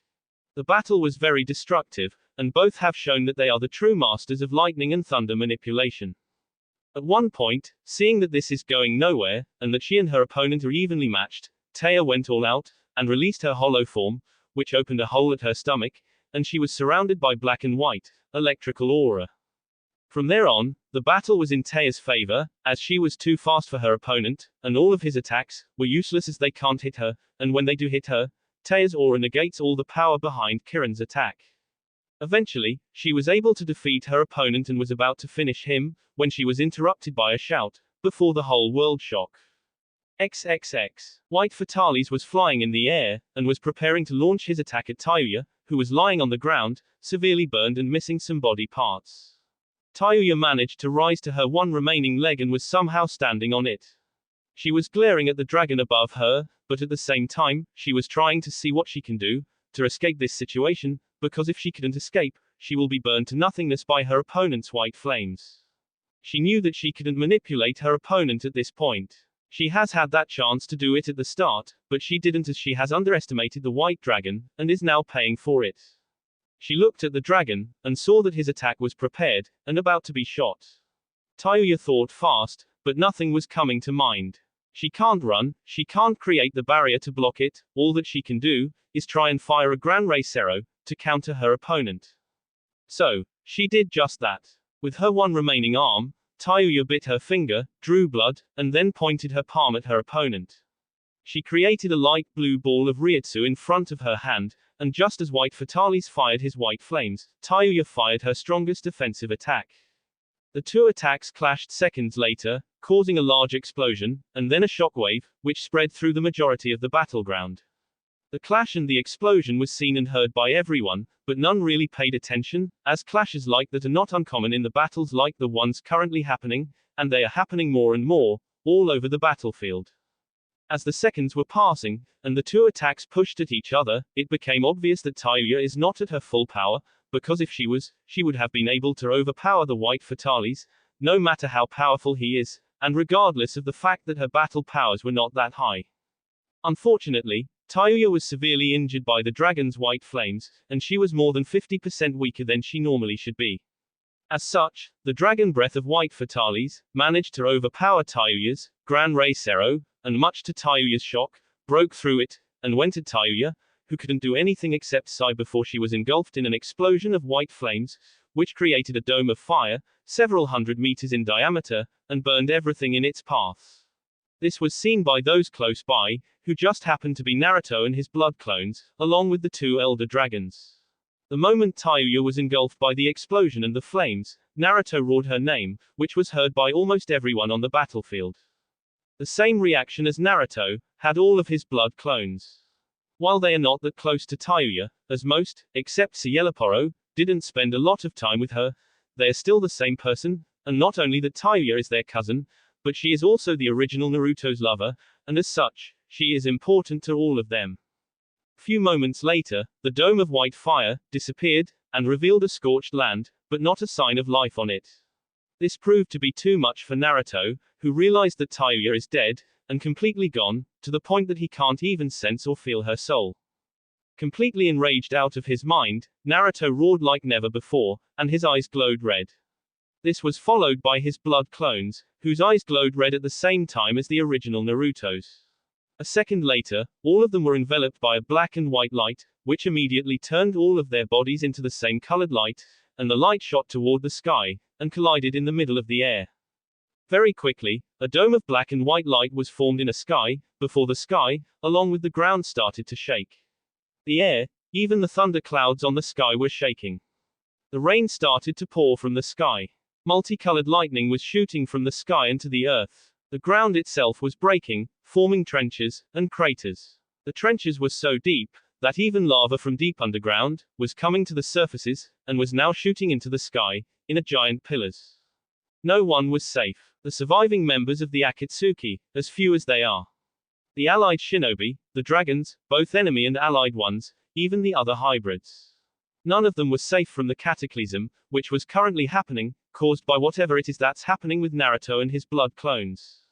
A: The battle was very destructive, and both have shown that they are the true masters of lightning and thunder manipulation. At one point, seeing that this is going nowhere, and that she and her opponent are evenly matched, Taya went all out, and released her hollow form, which opened a hole at her stomach, and she was surrounded by black and white, electrical aura. From there on, the battle was in Taya's favor, as she was too fast for her opponent, and all of his attacks were useless as they can't hit her, and when they do hit her, Taya's aura negates all the power behind Kiran's attack. Eventually, she was able to defeat her opponent and was about to finish him, when she was interrupted by a shout, before the whole world shock. XXX. White Fatalis was flying in the air, and was preparing to launch his attack at Tayuya, who was lying on the ground, severely burned and missing some body parts. Tayuya managed to rise to her one remaining leg and was somehow standing on it. She was glaring at the dragon above her, but at the same time, she was trying to see what she can do to escape this situation, because if she couldn't escape, she will be burned to nothingness by her opponent's white flames. She knew that she couldn't manipulate her opponent at this point. She has had that chance to do it at the start, but she didn't, as she has underestimated the white dragon, and is now paying for it. She looked at the dragon, and saw that his attack was prepared, and about to be shot. Tayuya thought fast, but nothing was coming to mind. She can't run, she can't create the barrier to block it, all that she can do, is try and fire a Gran Rey Zero, to counter her opponent. So, she did just that. With her one remaining arm, Tayuya bit her finger, drew blood, and then pointed her palm at her opponent. She created a light blue ball of Ryutsu in front of her hand, and just as White Fatalis fired his white flames, Tayuya fired her strongest defensive attack. The two attacks clashed seconds later, causing a large explosion, and then a shockwave, which spread through the majority of the battleground. The clash and the explosion was seen and heard by everyone, but none really paid attention, as clashes like that are not uncommon in the battles like the ones currently happening, and they are happening more and more, all over the battlefield. As the seconds were passing, and the two attacks pushed at each other, it became obvious that Tayuya is not at her full power, because if she was, she would have been able to overpower the White Fatalis, no matter how powerful he is, and regardless of the fact that her battle powers were not that high. Unfortunately, Tayuya was severely injured by the dragon's white flames, and she was more than 50% weaker than she normally should be. As such, the dragon breath of White Fatalis managed to overpower Tayuya's Gran Rey Zero, and much to Tayuya's shock, broke through it, and went at Tayuya, who couldn't do anything except sigh before she was engulfed in an explosion of white flames, which created a dome of fire, several hundred meters in diameter, and burned everything in its path. This was seen by those close by, who just happened to be Naruto and his blood clones, along with the two elder dragons. The moment Tayuya was engulfed by the explosion and the flames, Naruto roared her name, which was heard by almost everyone on the battlefield. The same reaction as Naruto had all of his blood clones. While they are not that close to Tayuya, as most, except Cielaporo, didn't spend a lot of time with her, they are still the same person, and not only that Tayuya is their cousin, but she is also the original Naruto's lover, and as such, she is important to all of them. Few moments later, the dome of white fire disappeared, and revealed a scorched land, but not a sign of life on it. This proved to be too much for Naruto, who realized that Tayuya is dead, and completely gone, to the point that he can't even sense or feel her soul. Completely enraged out of his mind, Naruto roared like never before, and his eyes glowed red. This was followed by his blood clones, whose eyes glowed red at the same time as the original Naruto's. A second later, all of them were enveloped by a black and white light, which immediately turned all of their bodies into the same colored light, and the light shot toward the sky, and collided in the middle of the air. Very quickly, a dome of black and white light was formed in a sky, before the sky, along with the ground started to shake. The air, even the thunder clouds on the sky were shaking. The rain started to pour from the sky. Multicolored lightning was shooting from the sky into the earth. The ground itself was breaking, forming trenches, and craters. The trenches were so deep, that even lava from deep underground was coming to the surfaces, and was now shooting into the sky, in giant pillars. No one was safe. The surviving members of the Akatsuki, as few as they are. The allied shinobi, the dragons, both enemy and allied ones, even the other hybrids. None of them was safe from the cataclysm, which was currently happening, caused by whatever it is that's happening with Naruto and his blood clones.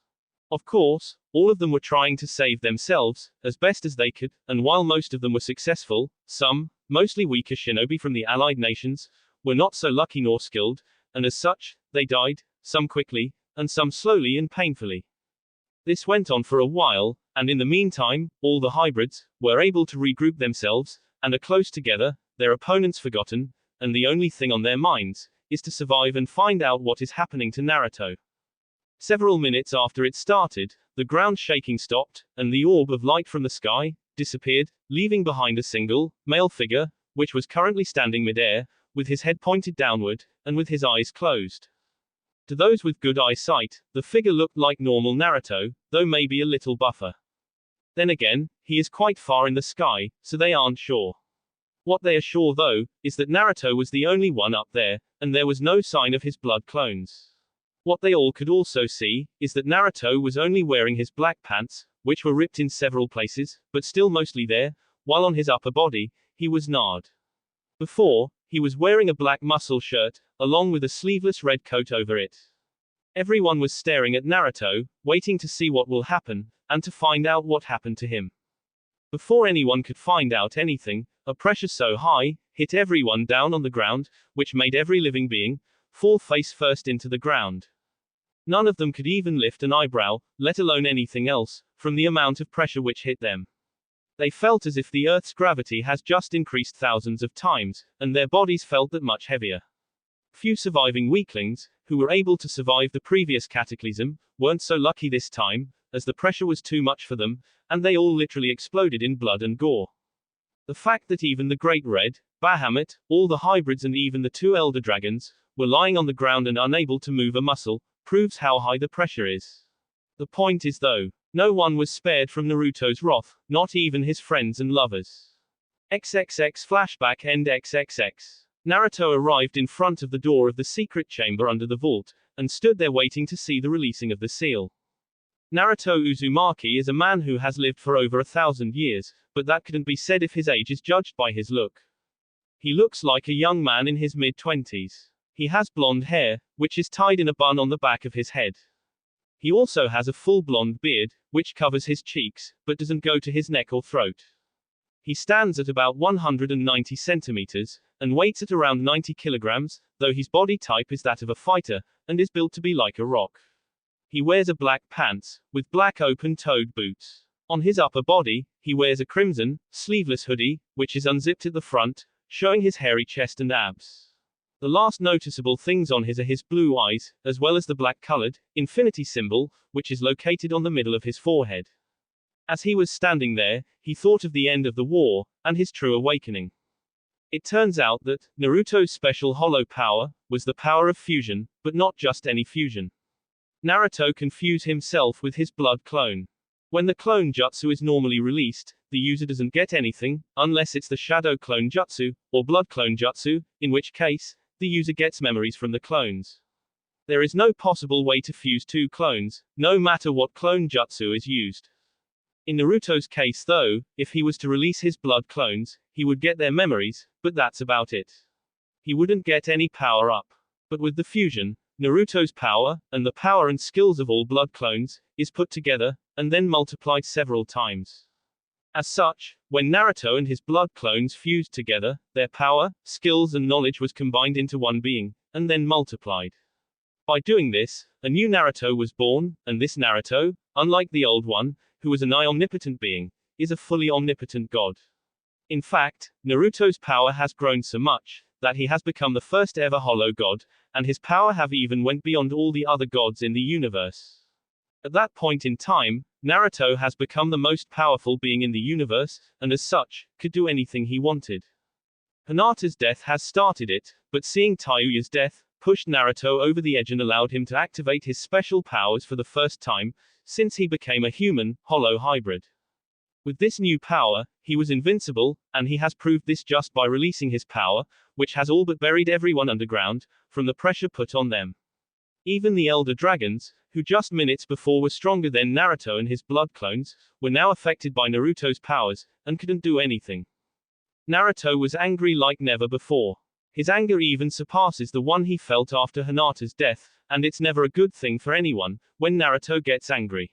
A: Of course, all of them were trying to save themselves, as best as they could, and while most of them were successful, some, mostly weaker shinobi from the allied nations, were not so lucky nor skilled, and as such, they died, some quickly, and some slowly and painfully. This went on for a while, and in the meantime, all the hybrids were able to regroup themselves, and are close together, their opponents forgotten, and the only thing on their minds is to survive and find out what is happening to Naruto. Several minutes after it started, the ground shaking stopped, and the orb of light from the sky disappeared, leaving behind a single, male figure, which was currently standing mid-air, with his head pointed downward, and with his eyes closed. To those with good eyesight, the figure looked like normal Naruto, though maybe a little buffer. Then again, he is quite far in the sky, so they aren't sure. What they are sure though, is that Naruto was the only one up there, and there was no sign of his blood clones. What they all could also see, is that Naruto was only wearing his black pants, which were ripped in several places, but still mostly there, while on his upper body, he was gnarled. Before, he was wearing a black muscle shirt, along with a sleeveless red coat over it. Everyone was staring at Naruto, waiting to see what will happen, and to find out what happened to him. Before anyone could find out anything, a pressure so high hit everyone down on the ground, which made every living being fall face first into the ground. None of them could even lift an eyebrow, let alone anything else, from the amount of pressure which hit them. They felt as if the Earth's gravity has just increased thousands of times, and their bodies felt that much heavier. Few surviving weaklings, who were able to survive the previous cataclysm, weren't so lucky this time, as the pressure was too much for them, and they all literally exploded in blood and gore. The fact that even the Great Red, Bahamut, all the hybrids and even the two elder dragons, were lying on the ground and unable to move a muscle, proves how high the pressure is. The point is though, no one was spared from Naruto's wrath, not even his friends and lovers. XXX flashback end XXX. Naruto arrived in front of the door of the secret chamber under the vault, and stood there waiting to see the releasing of the seal. Naruto Uzumaki is a man who has lived for over 1,000 years, but that couldn't be said if his age is judged by his look. He looks like a young man in his mid-20s. He has blonde hair, which is tied in a bun on the back of his head. He also has a full blonde beard, which covers his cheeks, but doesn't go to his neck or throat. He stands at about 190 centimeters, and weighs at around 90 kilograms, though his body type is that of a fighter, and is built to be like a rock. He wears a black pants, with black open-toed boots. On his upper body, he wears a crimson, sleeveless hoodie, which is unzipped at the front, showing his hairy chest and abs. The last noticeable things on his are his blue eyes, as well as the black-colored, infinity symbol, which is located on the middle of his forehead. As he was standing there, he thought of the end of the war, and his true awakening. It turns out that Naruto's special hollow power was the power of fusion, but not just any fusion. Naruto can fuse himself with his blood clone. When the clone jutsu is normally released, the user doesn't get anything, unless it's the shadow clone jutsu, or blood clone jutsu, in which case, the user gets memories from the clones. There is no possible way to fuse two clones, no matter what clone jutsu is used. In Naruto's case though, if he was to release his blood clones, he would get their memories, but that's about it. He wouldn't get any power up. But with the fusion, Naruto's power, and the power and skills of all blood clones, is put together, and then multiplied several times. As such, when Naruto and his blood clones fused together, their power, skills and knowledge was combined into one being, and then multiplied. By doing this, a new Naruto was born, and this Naruto, unlike the old one, who was an omnipotent being, is a fully omnipotent god. In fact, Naruto's power has grown so much, that he has become the first ever hollow god, and his power have even went beyond all the other gods in the universe. At that point in time, Naruto has become the most powerful being in the universe, and as such, could do anything he wanted. Hinata's death has started it, but seeing Tayuya's death, pushed Naruto over the edge and allowed him to activate his special powers for the first time, since he became a human, hollow hybrid. With this new power, he was invincible, and he has proved this just by releasing his power, which has all but buried everyone underground, from the pressure put on them. Even the Elder Dragons, who just minutes before were stronger than Naruto and his blood clones, were now affected by Naruto's powers, and couldn't do anything. Naruto was angry like never before. His anger even surpasses the one he felt after Hinata's death, and it's never a good thing for anyone, when Naruto gets angry.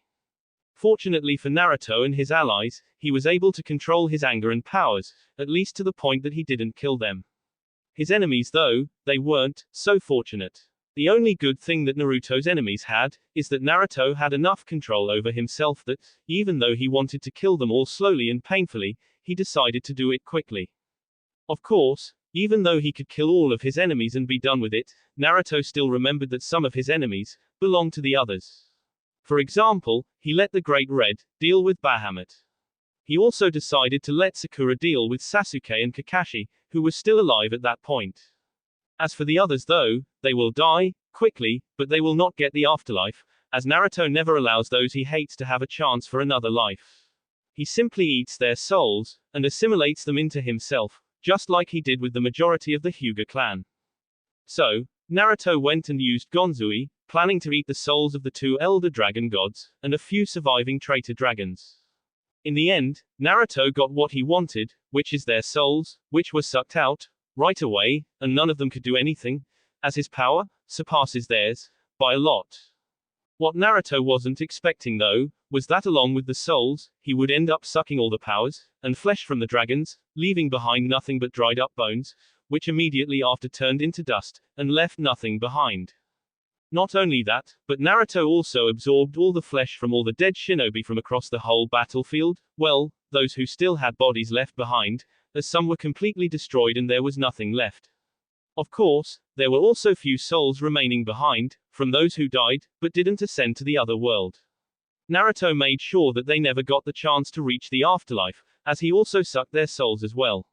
A: Fortunately for Naruto and his allies, he was able to control his anger and powers, at least to the point that he didn't kill them. His enemies, though, they weren't so fortunate. The only good thing that Naruto's enemies had, is that Naruto had enough control over himself that, even though he wanted to kill them all slowly and painfully, he decided to do it quickly. Of course, even though he could kill all of his enemies and be done with it, Naruto still remembered that some of his enemies belonged to the others. For example, he let the Great Red deal with Bahamut. He also decided to let Sakura deal with Sasuke and Kakashi, who were still alive at that point. As for the others though, they will die, quickly, but they will not get the afterlife, as Naruto never allows those he hates to have a chance for another life. He simply eats their souls, and assimilates them into himself, just like he did with the majority of the Hyuga clan. So, Naruto went and used Gonzui, planning to eat the souls of the 2 elder dragon gods, and a few surviving traitor dragons. In the end, Naruto got what he wanted, which is their souls, which were sucked out, right away, and none of them could do anything, as his power surpasses theirs, by a lot. What Naruto wasn't expecting though, was that along with the souls, he would end up sucking all the powers, and flesh from the dragons, leaving behind nothing but dried up bones, which immediately after turned into dust, and left nothing behind. Not only that, but Naruto also absorbed all the flesh from all the dead shinobi from across the whole battlefield, well, those who still had bodies left behind, as some were completely destroyed and there was nothing left. Of course, there were also few souls remaining behind, from those who died, but didn't ascend to the other world. Naruto made sure that they never got the chance to reach the afterlife, as he also sucked their souls as well.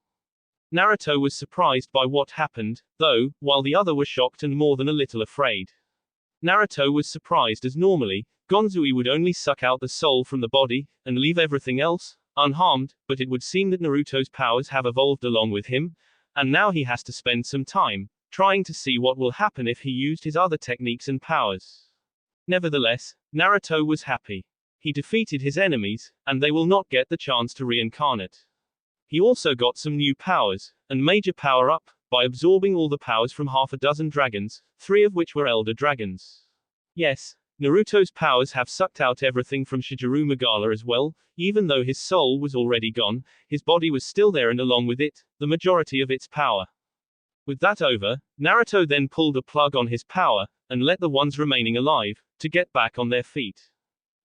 A: Naruto was surprised by what happened, though, while the other were shocked and more than a little afraid. Naruto was surprised as normally, Gonzui would only suck out the soul from the body, and leave everything else unharmed, but it would seem that Naruto's powers have evolved along with him, and now he has to spend some time trying to see what will happen if he used his other techniques and powers. Nevertheless, Naruto was happy. He defeated his enemies, and they will not get the chance to reincarnate. He also got some new powers, and major power up, by absorbing all the powers from half a dozen dragons, 3 of which were elder dragons. Yes, Naruto's powers have sucked out everything from Shigeru Megala as well, even though his soul was already gone, his body was still there and along with it, the majority of its power. With that over, Naruto then pulled a plug on his power, and let the ones remaining alive, to get back on their feet.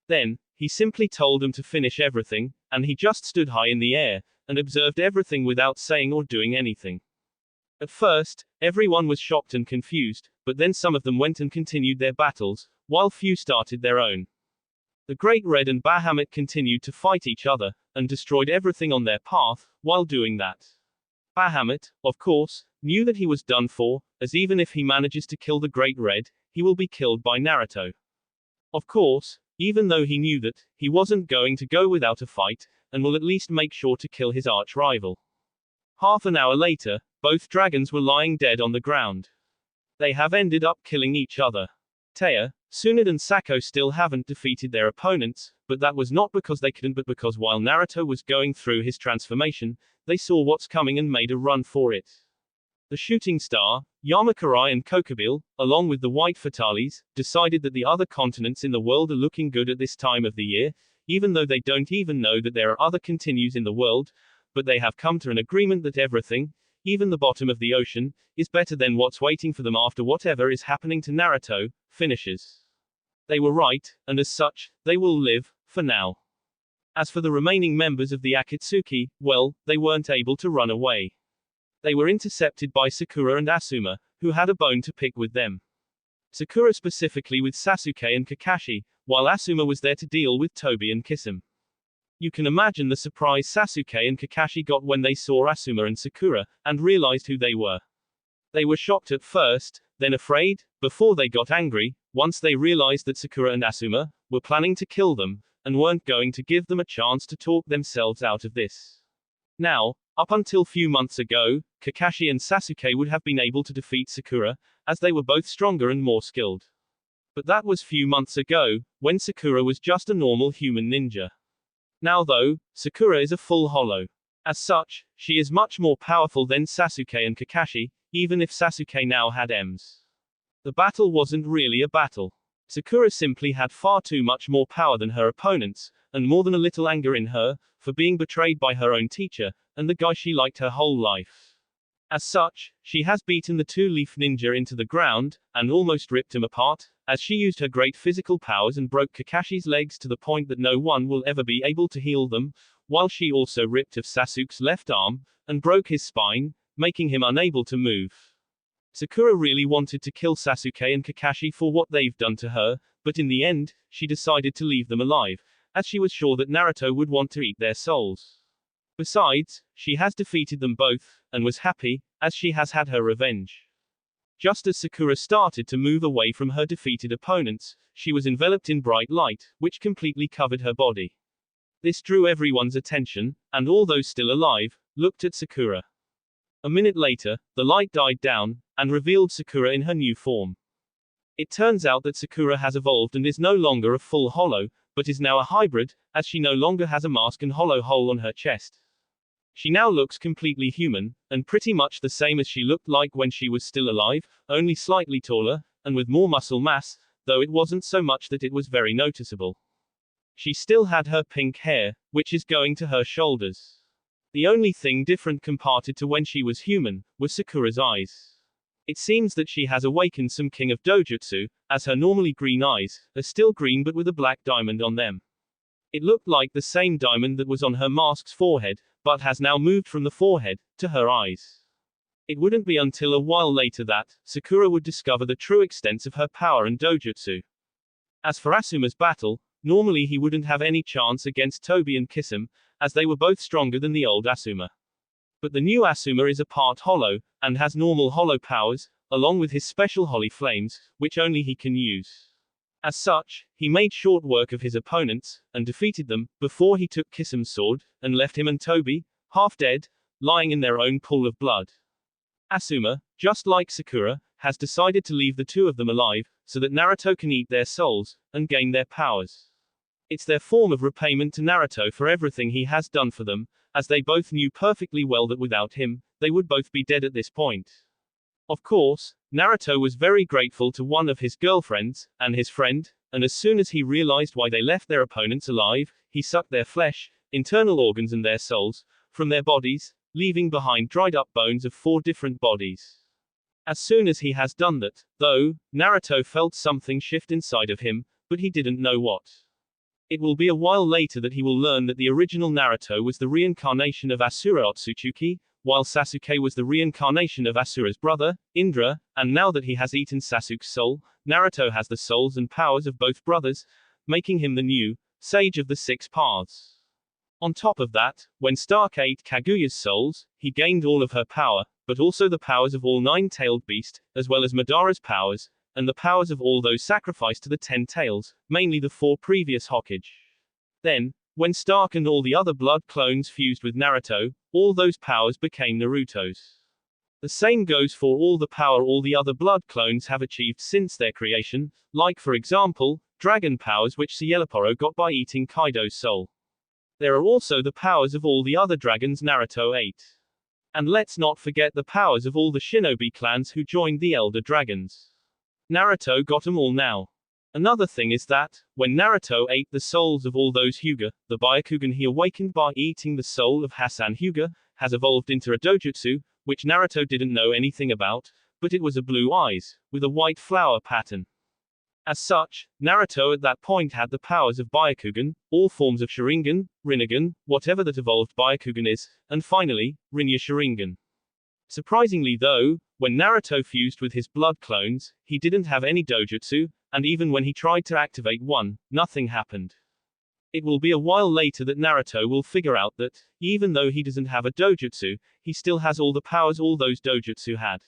A: Then, he simply told them to finish everything, and he just stood high in the air, and observed everything without saying or doing anything. At first, everyone was shocked and confused, but then some of them went and continued their battles, while few started their own. The Great Red and Bahamut continued to fight each other, and destroyed everything on their path, while doing that. Bahamut, of course, knew that he was done for, as even if he manages to kill the Great Red, he will be killed by Naruto. Of course, even though he knew that, he wasn't going to go without a fight, and will at least make sure to kill his arch-rival. Half an hour later, both dragons were lying dead on the ground. They have ended up killing each other. Taya, Tsunade and Sako still haven't defeated their opponents, but that was not because they couldn't but because while Naruto was going through his transformation, they saw what's coming and made a run for it. The Shooting Star, Yamakurai and Kokobile, along with the White Fatales, decided that the other continents in the world are looking good at this time of the year, even though they don't even know that there are other continues in the world, but they have come to an agreement that everything, even the bottom of the ocean, is better than what's waiting for them after whatever is happening to Naruto finishes. They were right, and as such, they will live, for now. As for the remaining members of the Akatsuki, well, they weren't able to run away. They were intercepted by Sakura and Asuma, who had a bone to pick with them. Sakura specifically with Sasuke and Kakashi, while Asuma was there to deal with Tobi and Kisame. You can imagine the surprise Sasuke and Kakashi got when they saw Asuma and Sakura, and realized who they were. They were shocked at first, then afraid, before they got angry, once they realized that Sakura and Asuma were planning to kill them, and weren't going to give them a chance to talk themselves out of this. Now, up until few months ago, Kakashi and Sasuke would have been able to defeat Sakura, as they were both stronger and more skilled. But that was few months ago, when Sakura was just a normal human ninja. Now though, Sakura is a full hollow. As such, she is much more powerful than Sasuke and Kakashi, even if Sasuke now had M's. The battle wasn't really a battle. Sakura simply had far too much more power than her opponents, and more than a little anger in her, for being betrayed by her own teacher, and the guy she liked her whole life. As such, she has beaten the two-leaf ninja into the ground, and almost ripped him apart, as she used her great physical powers and broke Kakashi's legs to the point that no one will ever be able to heal them, while she also ripped off Sasuke's left arm, and broke his spine, making him unable to move. Sakura really wanted to kill Sasuke and Kakashi for what they've done to her, but in the end, she decided to leave them alive, as she was sure that Naruto would want to eat their souls. Besides, she has defeated them both, and was happy, as she has had her revenge. Just as Sakura started to move away from her defeated opponents, she was enveloped in bright light, which completely covered her body. This drew everyone's attention, and all those still alive, looked at Sakura. A minute later, the light died down, and revealed Sakura in her new form. It turns out that Sakura has evolved and is no longer a full hollow, but is now a hybrid, as she no longer has a mask and hollow hole on her chest. She now looks completely human, and pretty much the same as she looked like when she was still alive, only slightly taller, and with more muscle mass, though it wasn't so much that it was very noticeable. She still had her pink hair, which is going to her shoulders. The only thing different compared to when she was human, was Sakura's eyes. It seems that she has awakened some king of dojutsu, as her normally green eyes are still green but with a black diamond on them. It looked like the same diamond that was on her mask's forehead, but has now moved from the forehead to her eyes. It wouldn't be until a while later that Sakura would discover the true extent of her power and dojutsu. As for Asuma's battle, normally he wouldn't have any chance against Tobi and Kisame, as they were both stronger than the old Asuma. But the new Asuma is a part hollow, and has normal hollow powers, along with his special holy flames, which only he can use. As such, he made short work of his opponents, and defeated them, before he took Kisame's sword, and left him and Tobi, half dead, lying in their own pool of blood. Asuma, just like Sakura, has decided to leave the two of them alive, so that Naruto can eat their souls, and gain their powers. It's their form of repayment to Naruto for everything he has done for them, as they both knew perfectly well that without him, they would both be dead at this point. Of course, Naruto was very grateful to one of his girlfriends, and his friend, and as soon as he realized why they left their opponents alive, he sucked their flesh, internal organs and their souls, from their bodies, leaving behind dried up bones of 4 different bodies. As soon as he has done that, though, Naruto felt something shift inside of him, but he didn't know what. It will be a while later that he will learn that the original Naruto was the reincarnation of Asura Otsutsuki, while Sasuke was the reincarnation of Asura's brother, Indra, and now that he has eaten Sasuke's soul, Naruto has the souls and powers of both brothers, making him the new Sage of the 6 Paths. On top of that, when Stark ate Kaguya's souls, he gained all of her power, but also the powers of all 9-tailed beasts, as well as Madara's powers, and the powers of all those sacrificed to the 10 tails, mainly the 4 previous Hokage. Then, when Stark and all the other blood clones fused with Naruto, all those powers became Naruto's. The same goes for all the power all the other blood clones have achieved since their creation, like for example, dragon powers which Cieloporo got by eating Kaido's soul. There are also the powers of all the other dragons Naruto ate. And let's not forget the powers of all the shinobi clans who joined the Elder Dragons. Naruto got them all now. Another thing is that, when Naruto ate the souls of all those Hyuga, the Byakugan he awakened by eating the soul of Hassan Hyuga, has evolved into a dojutsu, which Naruto didn't know anything about, but it was a blue eyes, with a white flower pattern. As such, Naruto at that point had the powers of Byakugan, all forms of Sharingan, Rinnegan, whatever that evolved Byakugan is, and finally, Rinnegan Sharingan. Surprisingly though, when Naruto fused with his blood clones, he didn't have any dojutsu, and even when he tried to activate one, nothing happened. It will be a while later that Naruto will figure out that, even though he doesn't have a dojutsu, he still has all the powers all those dojutsu had.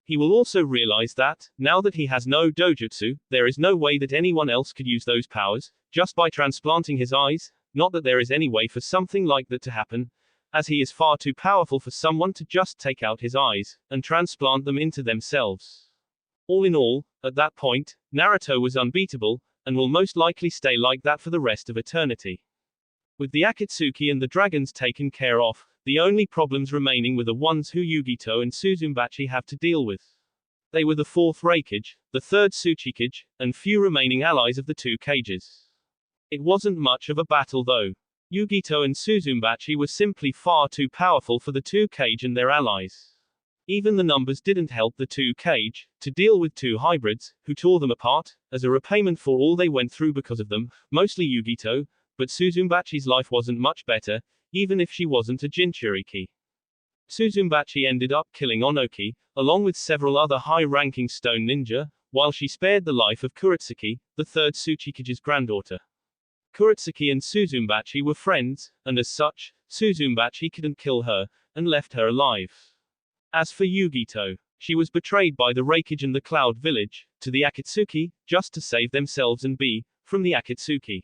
A: He will also realize that, now that he has no dojutsu, there is no way that anyone else could use those powers, just by transplanting his eyes. Not that there is any way for something like that to happen, as he is far too powerful for someone to just take out his eyes and transplant them into themselves. All in all, at that point, Naruto was unbeatable, and will most likely stay like that for the rest of eternity. With the Akatsuki and the dragons taken care of, the only problems remaining were the ones who Yugito and Suzumbachi have to deal with. They were the fourth Raikage, the third Tsuchikage, and few remaining allies of the two Kages. It wasn't much of a battle though. Yugito and Suzumbachi were simply far too powerful for the two Kage and their allies. Even the numbers didn't help the two Kage to deal with two hybrids, who tore them apart, as a repayment for all they went through because of them, mostly Yugito, but Suzumbachi's life wasn't much better, even if she wasn't a Jinchuriki. Suzumbachi ended up killing Onoki, along with several other high-ranking stone ninja, while she spared the life of Kuretsuki, the third Tsuchikage's granddaughter. Kuretsuki and Suzumbachi were friends, and as such, Suzumbachi couldn't kill her, and left her alive. As for Yugito, she was betrayed by the Raikage and the Cloud Village, to the Akatsuki, just to save themselves and be, from the Akatsuki.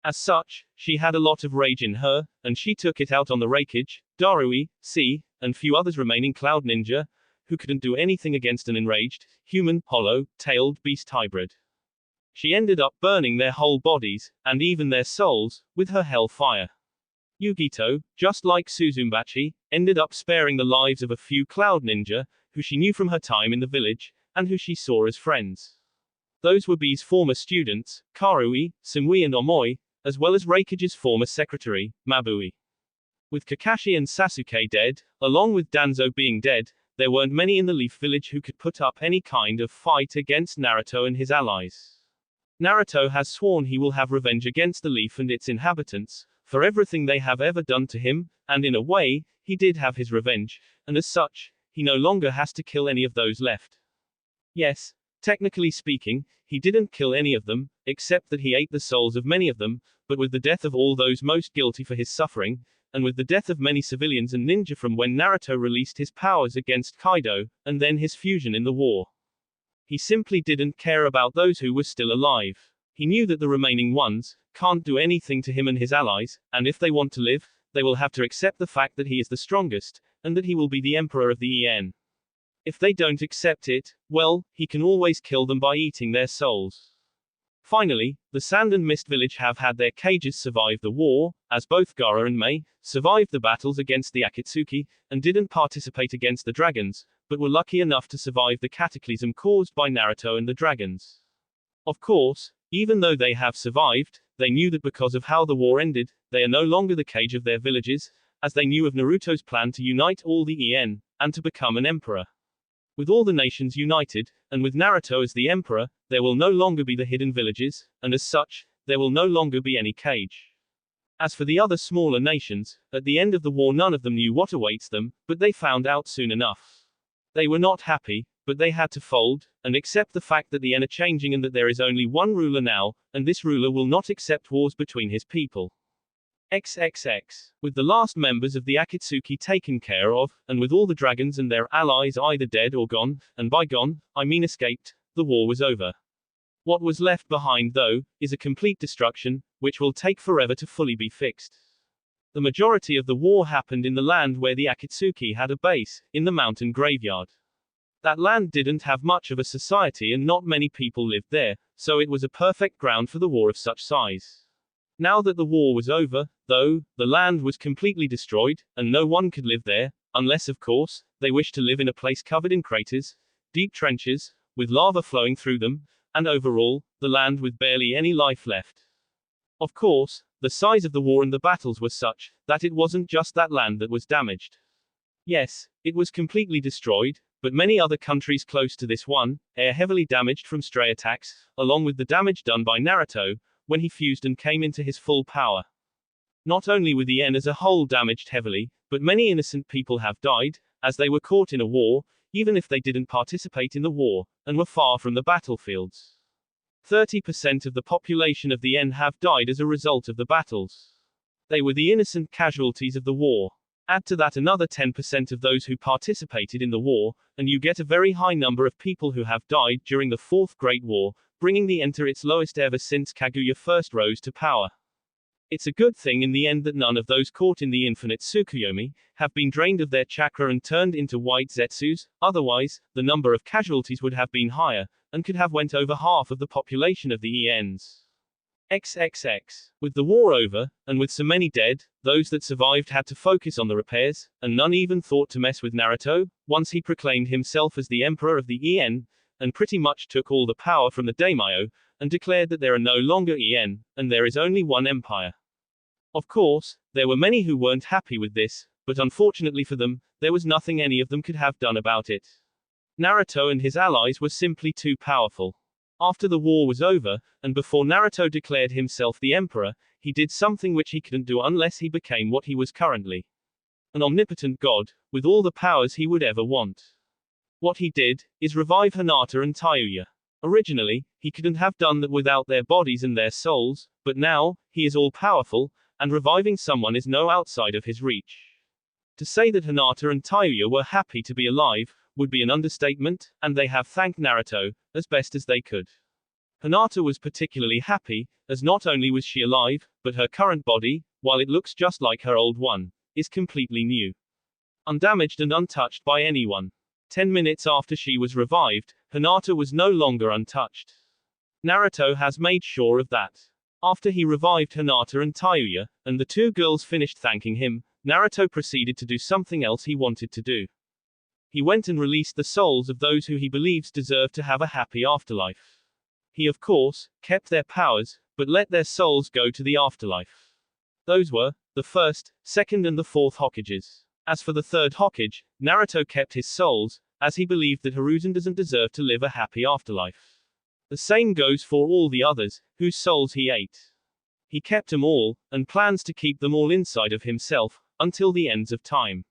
A: As such, she had a lot of rage in her, and she took it out on the Raikage, Darui, C, and few others remaining Cloud Ninja, who couldn't do anything against an enraged, human, hollow-tailed beast hybrid. She ended up burning their whole bodies, and even their souls, with her hellfire. Yugito, just like Suzumbachi, ended up sparing the lives of a few Cloud Ninja, who she knew from her time in the village, and who she saw as friends. Those were B's former students, Karui, Sumui and Omoi, as well as Raikage's former secretary, Mabui. With Kakashi and Sasuke dead, along with Danzo being dead, there weren't many in the Leaf Village who could put up any kind of fight against Naruto and his allies. Naruto has sworn he will have revenge against the Leaf and its inhabitants, for everything they have ever done to him, and in a way, he did have his revenge, and as such, he no longer has to kill any of those left. Yes, technically speaking, he didn't kill any of them, except that he ate the souls of many of them, but with the death of all those most guilty for his suffering, and with the death of many civilians and ninja from when Naruto released his powers against Kaido, and then his fusion in the war. He simply didn't care about those who were still alive. He knew that the remaining ones can't do anything to him and his allies, and if they want to live, they will have to accept the fact that he is the strongest, and that he will be the emperor of the EN. If they don't accept it, well, he can always kill them by eating their souls. Finally, the Sand and Mist Village have had their Kages survive the war, as both Gaara and Mei survived the battles against the Akatsuki, and didn't participate against the dragons, but were lucky enough to survive the cataclysm caused by Naruto and the dragons. Of course, even though they have survived, they knew that because of how the war ended, they are no longer the Kage of their villages, as they knew of Naruto's plan to unite all the EN, and to become an emperor. With all the nations united, and with Naruto as the emperor, there will no longer be the hidden villages, and as such, there will no longer be any Kage. As for the other smaller nations, at the end of the war none of them knew what awaits them, but they found out soon enough. They were not happy, but they had to fold, and accept the fact that the EN are changing and that there is only one ruler now, and this ruler will not accept wars between his people. XXX. With the last members of the Akatsuki taken care of, and with all the dragons and their allies either dead or gone, and by gone, I mean escaped, the war was over. What was left behind though, is a complete destruction, which will take forever to fully be fixed. The majority of the war happened in the land where the Akatsuki had a base, in the mountain graveyard. That land didn't have much of a society and not many people lived there, so it was a perfect ground for the war of such size. Now that the war was over, though, the land was completely destroyed, and no one could live there, unless of course, they wished to live in a place covered in craters, deep trenches, with lava flowing through them, and overall, the land with barely any life left. Of course, the size of the war and the battles were such, that it wasn't just that land that was damaged. Yes, it was completely destroyed, but many other countries close to this one, are heavily damaged from stray attacks, along with the damage done by Naruto, when he fused and came into his full power. Not only were the EN as a whole damaged heavily, but many innocent people have died, as they were caught in a war, even if they didn't participate in the war, and were far from the battlefields. 30% of the population of the EN have died as a result of the battles. They were the innocent casualties of the war. Add to that another 10% of those who participated in the war, and you get a very high number of people who have died during the Fourth Great War, bringing the enter its lowest ever since Kaguya first rose to power. It's a good thing in the end that none of those caught in the infinite Tsukuyomi have been drained of their chakra and turned into white Zetsus, otherwise, the number of casualties would have been higher, and could have went over half of the population of the ENs. XXX. With the war over, and with so many dead, those that survived had to focus on the repairs, and none even thought to mess with Naruto, once he proclaimed himself as the emperor of the EN, and pretty much took all the power from the daimyo, and declared that there are no longer EN, and there is only one empire. Of course, there were many who weren't happy with this, but unfortunately for them, there was nothing any of them could have done about it. Naruto and his allies were simply too powerful. After the war was over, and before Naruto declared himself the emperor, he did something which he couldn't do unless he became what he was currently. An omnipotent god, with all the powers he would ever want. What he did, is revive Hinata and Tayuya. Originally, he couldn't have done that without their bodies and their souls, but now, he is all-powerful, and reviving someone is no outside of his reach. To say that Hinata and Tayuya were happy to be alive, would be an understatement, and they have thanked Naruto, as best as they could. Hinata was particularly happy, as not only was she alive, but her current body, while it looks just like her old one, is completely new. Undamaged and untouched by anyone. 10 minutes after she was revived, Hinata was no longer untouched. Naruto has made sure of that. After he revived Hinata and Tayuya, and the two girls finished thanking him, Naruto proceeded to do something else he wanted to do. He went and released the souls of those who he believes deserve to have a happy afterlife. He of course, kept their powers, but let their souls go to the afterlife. Those were, the first, second and the fourth Hokages. As for the third Hokage, Naruto kept his souls, as he believed that Hiruzen doesn't deserve to live a happy afterlife. The same goes for all the others, whose souls he ate. He kept them all, and plans to keep them all inside of himself, until the ends of time.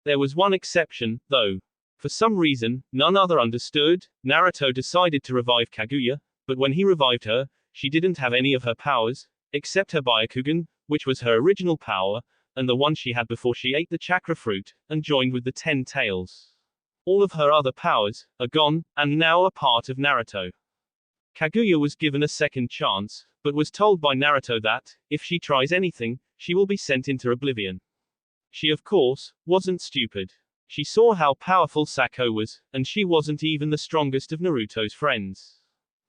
A: There was one exception, though. For some reason, none other understood, Naruto decided to revive Kaguya, but when he revived her, she didn't have any of her powers, except her Byakugan, which was her original power, and the one she had before she ate the chakra fruit, and joined with the 10 tails. All of her other powers are gone, and now are part of Naruto. Kaguya was given a second chance, but was told by Naruto that, if she tries anything, she will be sent into oblivion. She of course, wasn't stupid. She saw how powerful Sako was, and she wasn't even the strongest of Naruto's friends.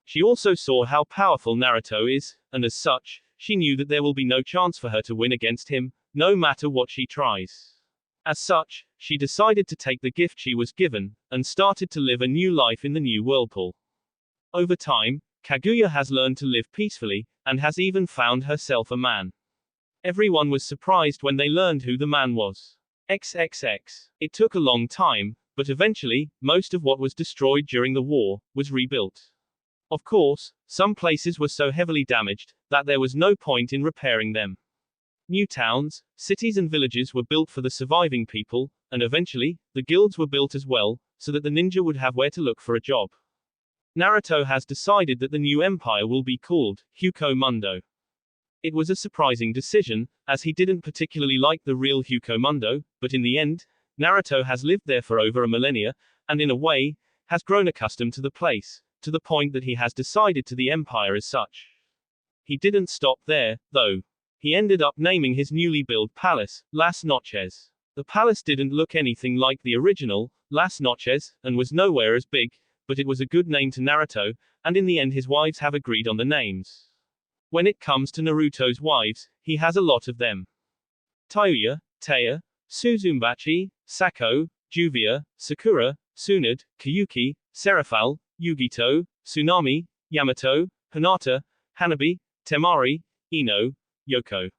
A: She also saw how powerful Naruto is, and as such, she knew that there will be no chance for her to win against him, no matter what she tries. As such, she decided to take the gift she was given, and started to live a new life in the new whirlpool. Over time, Kaguya has learned to live peacefully, and has even found herself a man. Everyone was surprised when they learned who the man was. XXX. It took a long time, but eventually, most of what was destroyed during the war, was rebuilt. Of course, some places were so heavily damaged, that there was no point in repairing them. New towns, cities and villages were built for the surviving people, and eventually, the guilds were built as well, so that the ninja would have where to look for a job. Naruto has decided that the new empire will be called Huko Mundo. It was a surprising decision, as he didn't particularly like the real Huko Mundo, but in the end, Naruto has lived there for over a millennia, and in a way, has grown accustomed to the place, to the point that he has decided to the empire as such. He didn't stop there, though. He ended up naming his newly built palace, Las Noches. The palace didn't look anything like the original, Las Noches, and was nowhere as big, but it was a good name to Naruto, and in the end his wives have agreed on the names. When it comes to Naruto's wives, he has a lot of them. Tayuya, Taya, Suzumbachi, Sako, Juvia, Sakura, Tsunade, Kayuki, Seraphal, Yugito, Tsunami, Yamato, Hinata, Hanabi, Temari, Ino, Yoko.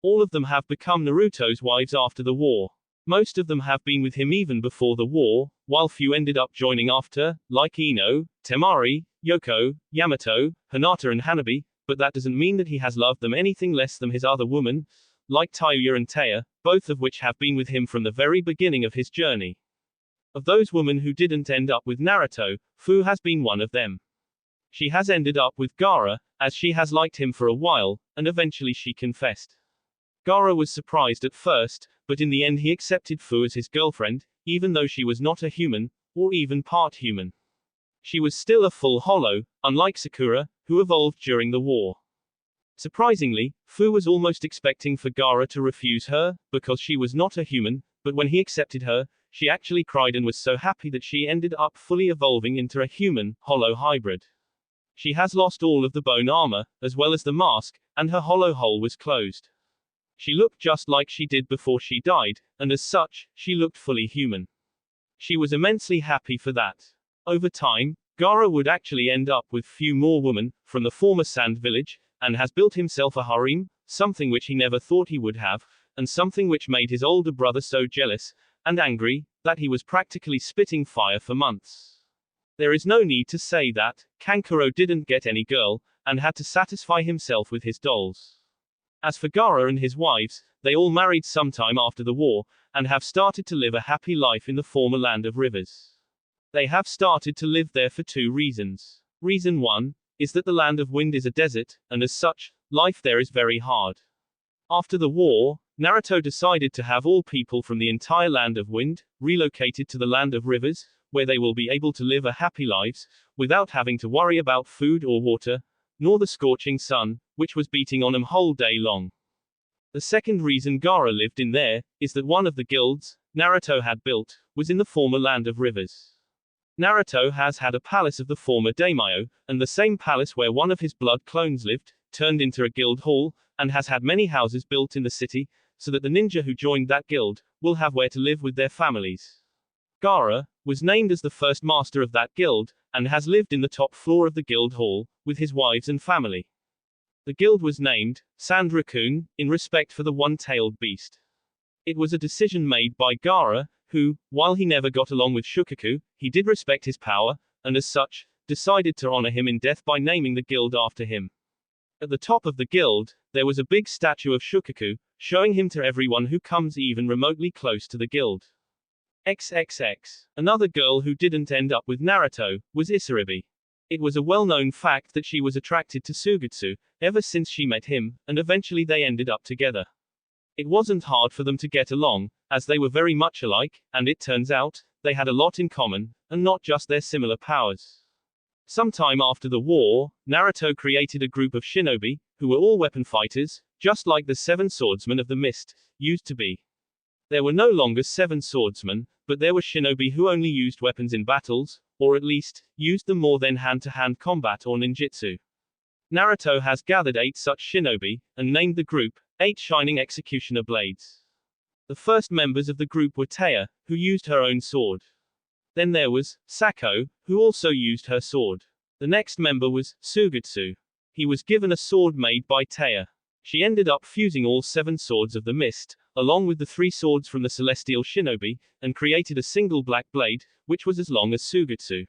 A: All of them have become Naruto's wives after the war. Most of them have been with him even before the war, while few ended up joining after, like Ino, Temari, Yoko, Yamato, Hinata and Hanabi, but that doesn't mean that he has loved them anything less than his other women, like Tayuya and Taya, both of which have been with him from the very beginning of his journey. Of those women who didn't end up with Naruto, Fu has been one of them. She has ended up with Gaara, as she has liked him for a while, and eventually she confessed. Gaara was surprised at first, but in the end he accepted Fu as his girlfriend, even though she was not a human, or even part human. She was still a full hollow, unlike Sakura, who evolved during the war. Surprisingly, Fu was almost expecting for Gaara to refuse her, because she was not a human, but when he accepted her, she actually cried and was so happy that she ended up fully evolving into a human, hollow hybrid. She has lost all of the bone armor, as well as the mask, and her hollow hole was closed. She looked just like she did before she died, and as such, she looked fully human. She was immensely happy for that. Over time, Gaara would actually end up with few more women, from the former sand village, and has built himself a harem, something which he never thought he would have, and something which made his older brother so jealous, and angry, that he was practically spitting fire for months. There is no need to say that, Kankuro didn't get any girl, and had to satisfy himself with his dolls. As for Gaara and his wives, they all married sometime after the war, and have started to live a happy life in the former land of rivers. They have started to live there for two reasons. Reason one is that the land of wind is a desert, and as such, life there is very hard. After the war, Naruto decided to have all people from the entire land of wind relocated to the land of rivers, where they will be able to live a happy lives, without having to worry about food or water, nor the scorching sun, which was beating on them whole day long. The second reason Gaara lived in there, is that one of the guilds Naruto had built, was in the former land of rivers. Naruto has had a palace of the former daimyo, and the same palace where one of his blood clones lived, turned into a guild hall, and has had many houses built in the city, so that the ninja who joined that guild, will have where to live with their families. Gaara was named as the first master of that guild, and has lived in the top floor of the guild hall, with his wives and family. The guild was named Sand Raccoon, in respect for the one-tailed beast. It was a decision made by Gaara, who, while he never got along with Shukaku, he did respect his power, and as such, decided to honor him in death by naming the guild after him. At the top of the guild, there was a big statue of Shukaku, showing him to everyone who comes even remotely close to the guild. XXX. Another girl who didn't end up with Naruto, was Isaribi. It was a well-known fact that she was attracted to Sugetsu, ever since she met him, and eventually they ended up together. It wasn't hard for them to get along, as they were very much alike, and it turns out, they had a lot in common, and not just their similar powers. Sometime after the war, Naruto created a group of shinobi, who were all weapon fighters, just like the 7 swordsmen of the mist used to be. There were no longer 7 swordsmen, but there were shinobi who only used weapons in battles, or at least, used them more than hand-to-hand combat or ninjutsu. Naruto has gathered 8 such shinobi, and named the group 8 Shining Executioner Blades. The first members of the group were Taya, who used her own sword. Then there was Sako, who also used her sword. The next member was Sugetsu. He was given a sword made by Taya. She ended up fusing all 7 swords of the mist, along with the 3 swords from the celestial shinobi, and created a single black blade, which was as long as Sugetsu.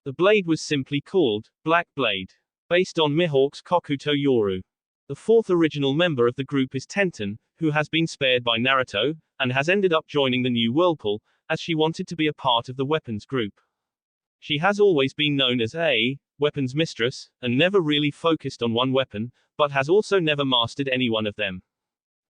A: The blade was simply called Black Blade, based on Mihawk's Kokuto Yoru. The 4th original member of the group is Tenten, who has been spared by Naruto, and has ended up joining the new Whirlpool, as she wanted to be a part of the weapons group. She has always been known as a weapons mistress, and never really focused on one weapon, but has also never mastered any one of them.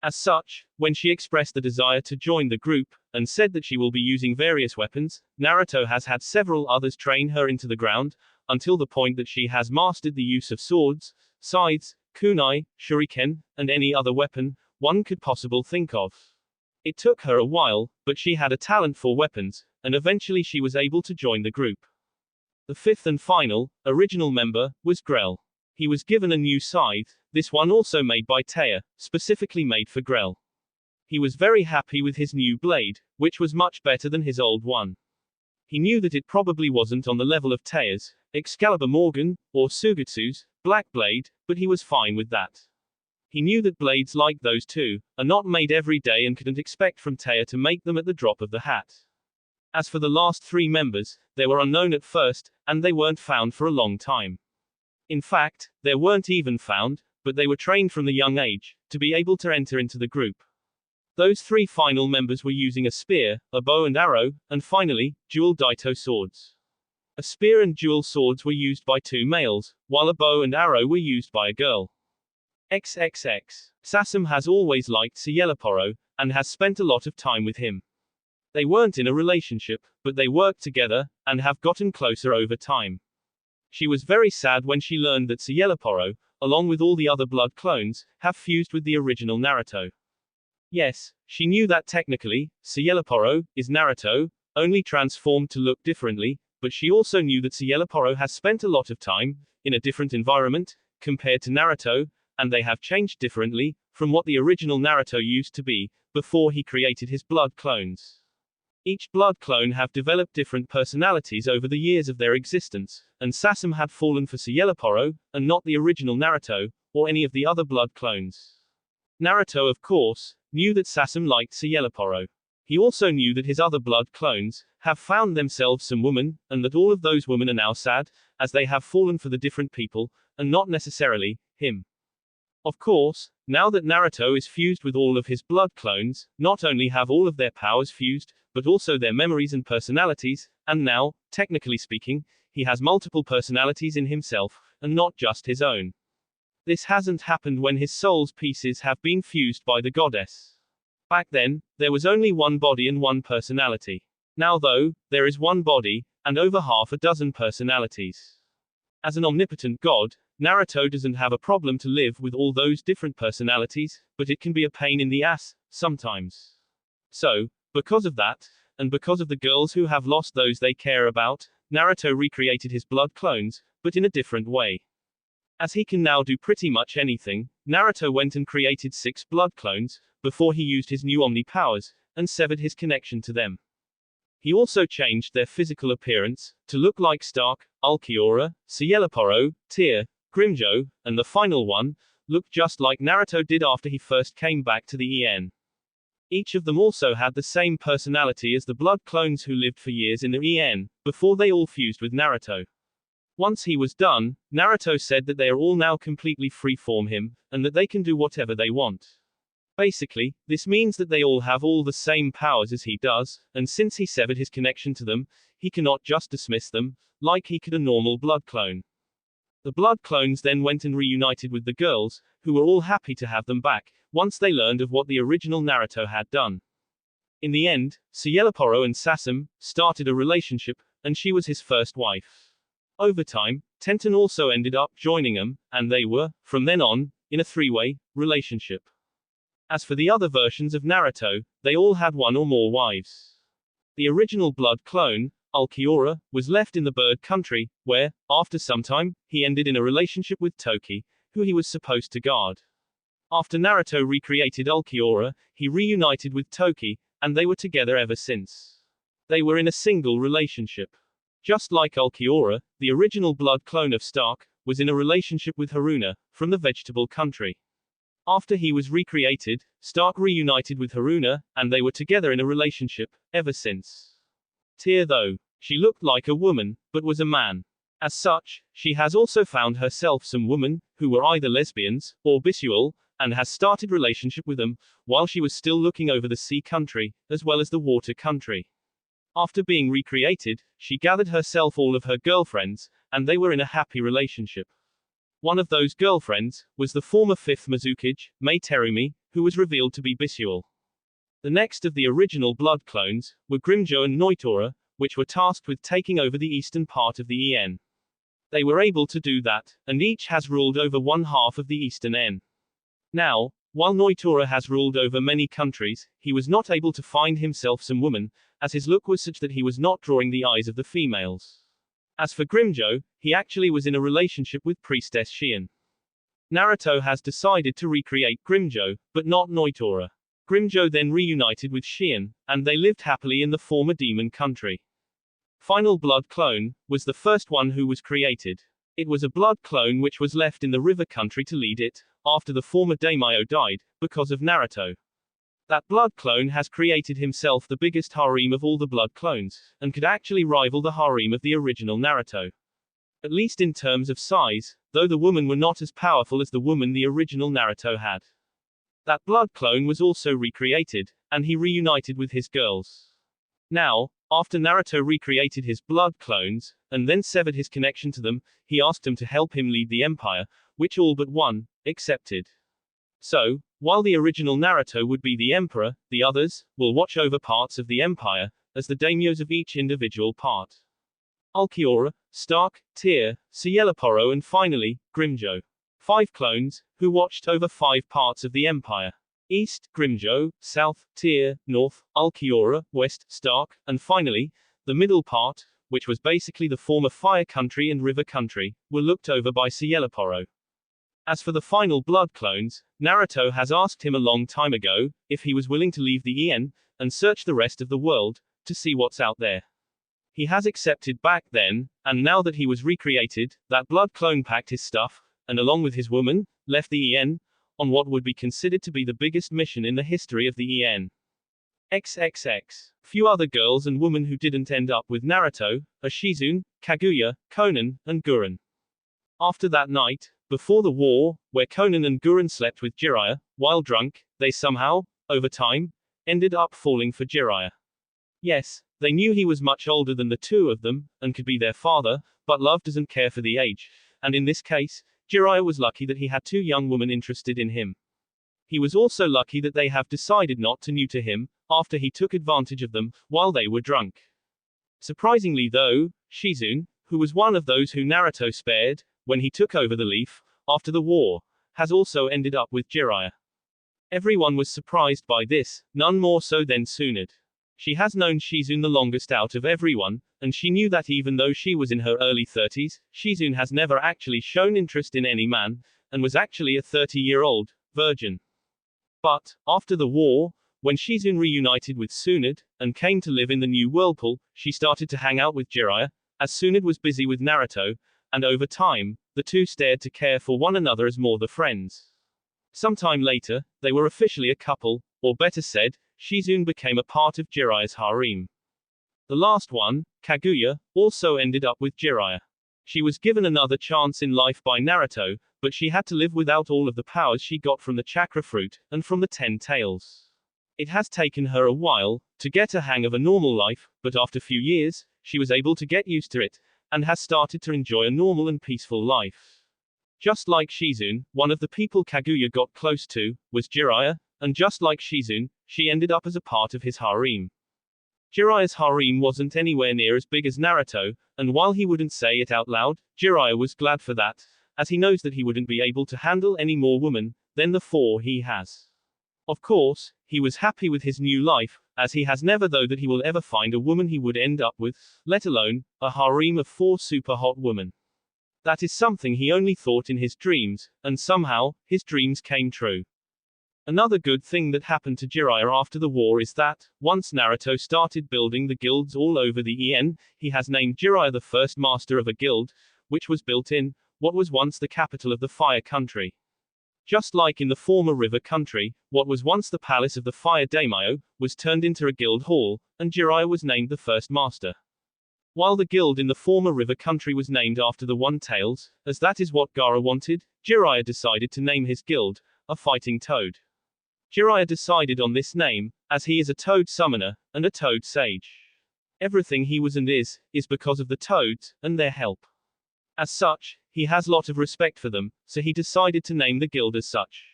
A: As such, when she expressed the desire to join the group, and said that she will be using various weapons, Naruto has had several others train her into the ground, until the point that she has mastered the use of swords, scythes, kunai, shuriken, and any other weapon one could possibly think of. It took her a while, but she had a talent for weapons, and eventually she was able to join the group. The 5th and final, original member, was Grell. He was given a new scythe, this one also made by Taya, specifically made for Grell. He was very happy with his new blade, which was much better than his old one. He knew that it probably wasn't on the level of Taya's, Excalibur Morgan, or Sugetsu's, Black Blade, but he was fine with that. He knew that blades like those two are not made every day and couldn't expect from Taya to make them at the drop of the hat. As for the last 3 members, they were unknown at first, and they weren't found for a long time. In fact, they weren't even found, but they were trained from the young age to be able to enter into the group. Those 3 final members were using a spear, a bow and arrow, and finally, dual daito swords. A spear and dual swords were used by 2 males, while a bow and arrow were used by a girl. XXX. Sasam has always liked Cielaporo, and has spent a lot of time with him. They weren't in a relationship, but they worked together, and have gotten closer over time. She was very sad when she learned that Cieloporo, along with all the other blood clones, have fused with the original Naruto. Yes, she knew that technically, Cieloporo is Naruto, only transformed to look differently, but she also knew that Cieloporo has spent a lot of time, in a different environment, compared to Naruto, and they have changed differently, from what the original Naruto used to be, before he created his blood clones. Each blood clone have developed different personalities over the years of their existence, and Sasum had fallen for Cieloporo, and not the original Naruto, or any of the other blood clones. Naruto, of course, knew that Sasum liked Cieloporo. He also knew that his other blood clones have found themselves some woman, and that all of those women are now sad, as they have fallen for the different people, and not necessarily him. Of course, now that Naruto is fused with all of his blood clones, not only have all of their powers fused, but also their memories and personalities, and now, technically speaking, he has multiple personalities in himself, and not just his own. This hasn't happened when his soul's pieces have been fused by the goddess. Back then, there was only one body and one personality. Now though, there is one body, and over half a dozen personalities. As an omnipotent god, Naruto doesn't have a problem to live with all those different personalities, but it can be a pain in the ass, sometimes. So, because of that, and because of the girls who have lost those they care about, Naruto recreated his blood clones, but in a different way. As he can now do pretty much anything, Naruto went and created 6 blood clones, before he used his new Omni powers, and severed his connection to them. He also changed their physical appearance, to look like Stark, Ulquiorra, Cieloporo, Tear, Grimjo, and the final one, looked just like Naruto did after he first came back to the EN. Each of them also had the same personality as the blood clones who lived for years in the EN, before they all fused with Naruto. Once he was done, Naruto said that they are all now completely free from him, and that they can do whatever they want. Basically, this means that they all have all the same powers as he does, and since he severed his connection to them, he cannot just dismiss them, like he could a normal blood clone. The blood clones then went and reunited with the girls, who were all happy to have them back, once they learned of what the original Naruto had done. In the end, Cieloporo and Sasum started a relationship, and she was his first wife. Over time, Tenten also ended up joining them, and they were, from then on, in a 3-way relationship. As for the other versions of Naruto, they all had one or more wives. The original blood clone, Ulquiorra, was left in the bird country, where, after some time, he ended in a relationship with Toki, who he was supposed to guard. After Naruto recreated Ulquiorra, he reunited with Toki, and they were together ever since. They were in a single relationship. Just like Ulquiorra, the original blood clone of Stark, was in a relationship with Haruna, from the vegetable country. After he was recreated, Stark reunited with Haruna, and they were together in a relationship, ever since. Tear though, she looked like a woman, but was a man. As such, she has also found herself some women, who were either lesbians, or bisexual, and has started relationship with them, while she was still looking over the sea country, as well as the water country. After being recreated, she gathered herself all of her girlfriends, and they were in a happy relationship. One of those girlfriends was the former 5th Mizukage, Mei Terumi, who was revealed to be bisexual. The next of the original blood clones were Grimjo and Noitora, which were tasked with taking over the eastern part of the EN. They were able to do that, and each has ruled over one half of the eastern EN. Now, while Noitora has ruled over many countries, he was not able to find himself some woman, as his look was such that he was not drawing the eyes of the females. As for Grimjo, he actually was in a relationship with Priestess Shion. Naruto has decided to recreate Grimjo, but not Noitora. Grimjo then reunited with Shion, and they lived happily in the former demon country. Final blood clone was the first one who was created. It was a blood clone which was left in the river country to lead it, after the former daimyo died, because of Naruto. That blood clone has created himself the biggest harem of all the blood clones, and could actually rival the harem of the original Naruto. At least in terms of size, though the women were not as powerful as the woman the original Naruto had. That blood clone was also recreated, and he reunited with his girls. Now, after Naruto recreated his blood clones, and then severed his connection to them, he asked them to help him lead the empire, which all but one accepted. So, while the original Naruto would be the emperor, the others will watch over parts of the empire, as the daimyos of each individual part. Ulquiorra, Stark, Tyr, Cielaporo and finally, Grimjo. 5 clones, who watched over 5 parts of the empire. East, Grimjo, South, Tyr, North, Ulquiorra, West, Stark, and finally, the middle part, which was basically the former Fire Country and River Country, were looked over by Cielaporo. As for the final blood clones, Naruto has asked him a long time ago, if he was willing to leave the EN, and search the rest of the world, to see what's out there. He has accepted back then, and now that he was recreated, that blood clone packed his stuff, and along with his woman, left the EN, on what would be considered to be the biggest mission in the history of the EN. XXX. Few other girls and women who didn't end up with Naruto are Shizune, Kaguya, Konan, and Gurren. After that night, before the war, where Konan and Gurren slept with Jiraiya, while drunk, they somehow, over time, ended up falling for Jiraiya. Yes, they knew he was much older than the two of them, and could be their father, but love doesn't care for the age, and in this case, Jiraiya was lucky that he had 2 young women interested in him. He was also lucky that they have decided not to neuter him, after he took advantage of them, while they were drunk. Surprisingly though, Shizune, who was one of those who Naruto spared, when he took over the leaf, after the war, has also ended up with Jiraiya. Everyone was surprised by this, none more so than Tsunade. She has known Shizune the longest out of everyone, and she knew that even though she was in her early 30s, Shizune has never actually shown interest in any man, and was actually a 30-year-old virgin. But, after the war, when Shizune reunited with Tsunade, and came to live in the new whirlpool, she started to hang out with Jiraiya, as Tsunade was busy with Naruto, and over time, the two started to care for one another as more than friends. Sometime later, they were officially a couple, or better said, Shizune became a part of Jiraiya's harem. The last one, Kaguya, also ended up with Jiraiya. She was given another chance in life by Naruto, but she had to live without all of the powers she got from the chakra fruit, and from the 10 tails. It has taken her a while to get a hang of a normal life, but after few years, she was able to get used to it, and has started to enjoy a normal and peaceful life. Just like Shizune, one of the people Kaguya got close to was Jiraiya, and just like Shizune, she ended up as a part of his harem. Jiraiya's harem wasn't anywhere near as big as Naruto, and while he wouldn't say it out loud, Jiraiya was glad for that, as he knows that he wouldn't be able to handle any more women than the 4 he has. Of course, he was happy with his new life, as he has never thought that he will ever find a woman he would end up with, let alone a harem of 4 super hot women. That is something he only thought in his dreams, and somehow, his dreams came true. Another good thing that happened to Jiraiya after the war is that, once Naruto started building the guilds all over the EN, he has named Jiraiya the first master of a guild, which was built in what was once the capital of the Fire Country. Just like in the former River Country, what was once the palace of the Fire Daimyo was turned into a guild hall, and Jiraiya was named the first master. While the guild in the former River Country was named after the One Tails, as that is what Gaara wanted, Jiraiya decided to name his guild a Fighting Toad. Jiraiya decided on this name, as he is a toad summoner, and a toad sage. Everything he was and is because of the toads, and their help. As such, he has lot of respect for them, so he decided to name the guild as such.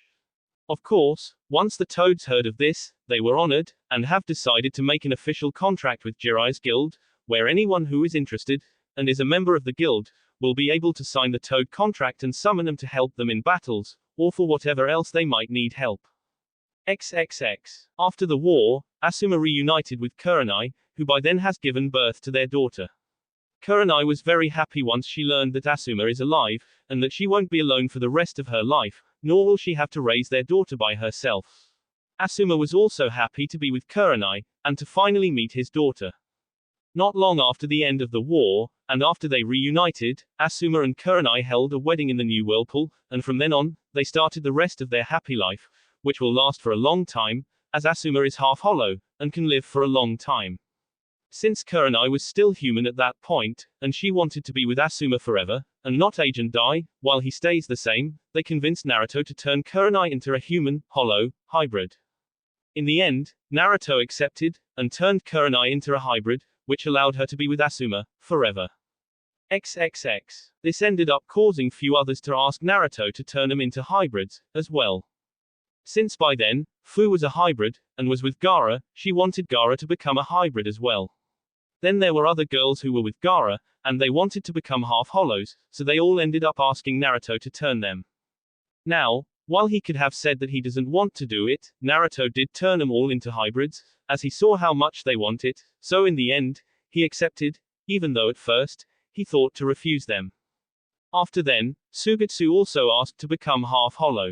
A: Of course, once the toads heard of this, they were honored, and have decided to make an official contract with Jiraiya's guild, where anyone who is interested, and is a member of the guild, will be able to sign the toad contract and summon them to help them in battles, or for whatever else they might need help. XXX. After the war, Asuma reunited with Kurenai, who by then has given birth to their daughter. Kurenai was very happy once she learned that Asuma is alive, and that she won't be alone for the rest of her life, nor will she have to raise their daughter by herself. Asuma was also happy to be with Kurenai, and to finally meet his daughter. Not long after the end of the war, and after they reunited, Asuma and Kurenai held a wedding in the new whirlpool, and from then on, they started the rest of their happy life, which will last for a long time, as Asuma is half hollow, and can live for a long time. Since Kurenai was still human at that point, and she wanted to be with Asuma forever, and not age and die, while he stays the same, they convinced Naruto to turn Kurenai into a human, hollow, hybrid. In the end, Naruto accepted, and turned Kurenai into a hybrid, which allowed her to be with Asuma forever. XXX. This ended up causing few others to ask Naruto to turn them into hybrids, as well. Since by then, Fu was a hybrid, and was with Gaara, she wanted Gaara to become a hybrid as well. Then there were other girls who were with Gaara, and they wanted to become half-hollows, so they all ended up asking Naruto to turn them. Now, while he could have said that he doesn't want to do it, Naruto did turn them all into hybrids, as he saw how much they want it, so in the end, he accepted, even though at first, he thought to refuse them. After then, Sugetsu also asked to become half-hollow.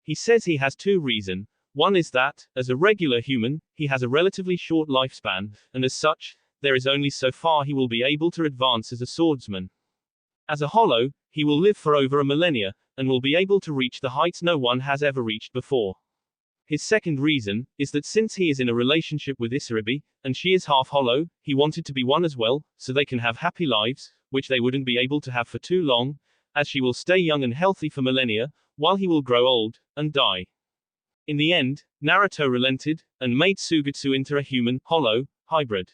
A: He says he has two reasons. One is that, as a regular human, he has a relatively short lifespan, and as such, there is only so far he will be able to advance as a swordsman. As a hollow, he will live for over a millennia, and will be able to reach the heights no one has ever reached before. His second reason is that since he is in a relationship with Isaribi, and she is half-hollow, he wanted to be one as well, so they can have happy lives, which they wouldn't be able to have for too long, as she will stay young and healthy for millennia, while he will grow old, and die. In the end, Naruto relented, and made Sugetsu into a human, hollow, hybrid.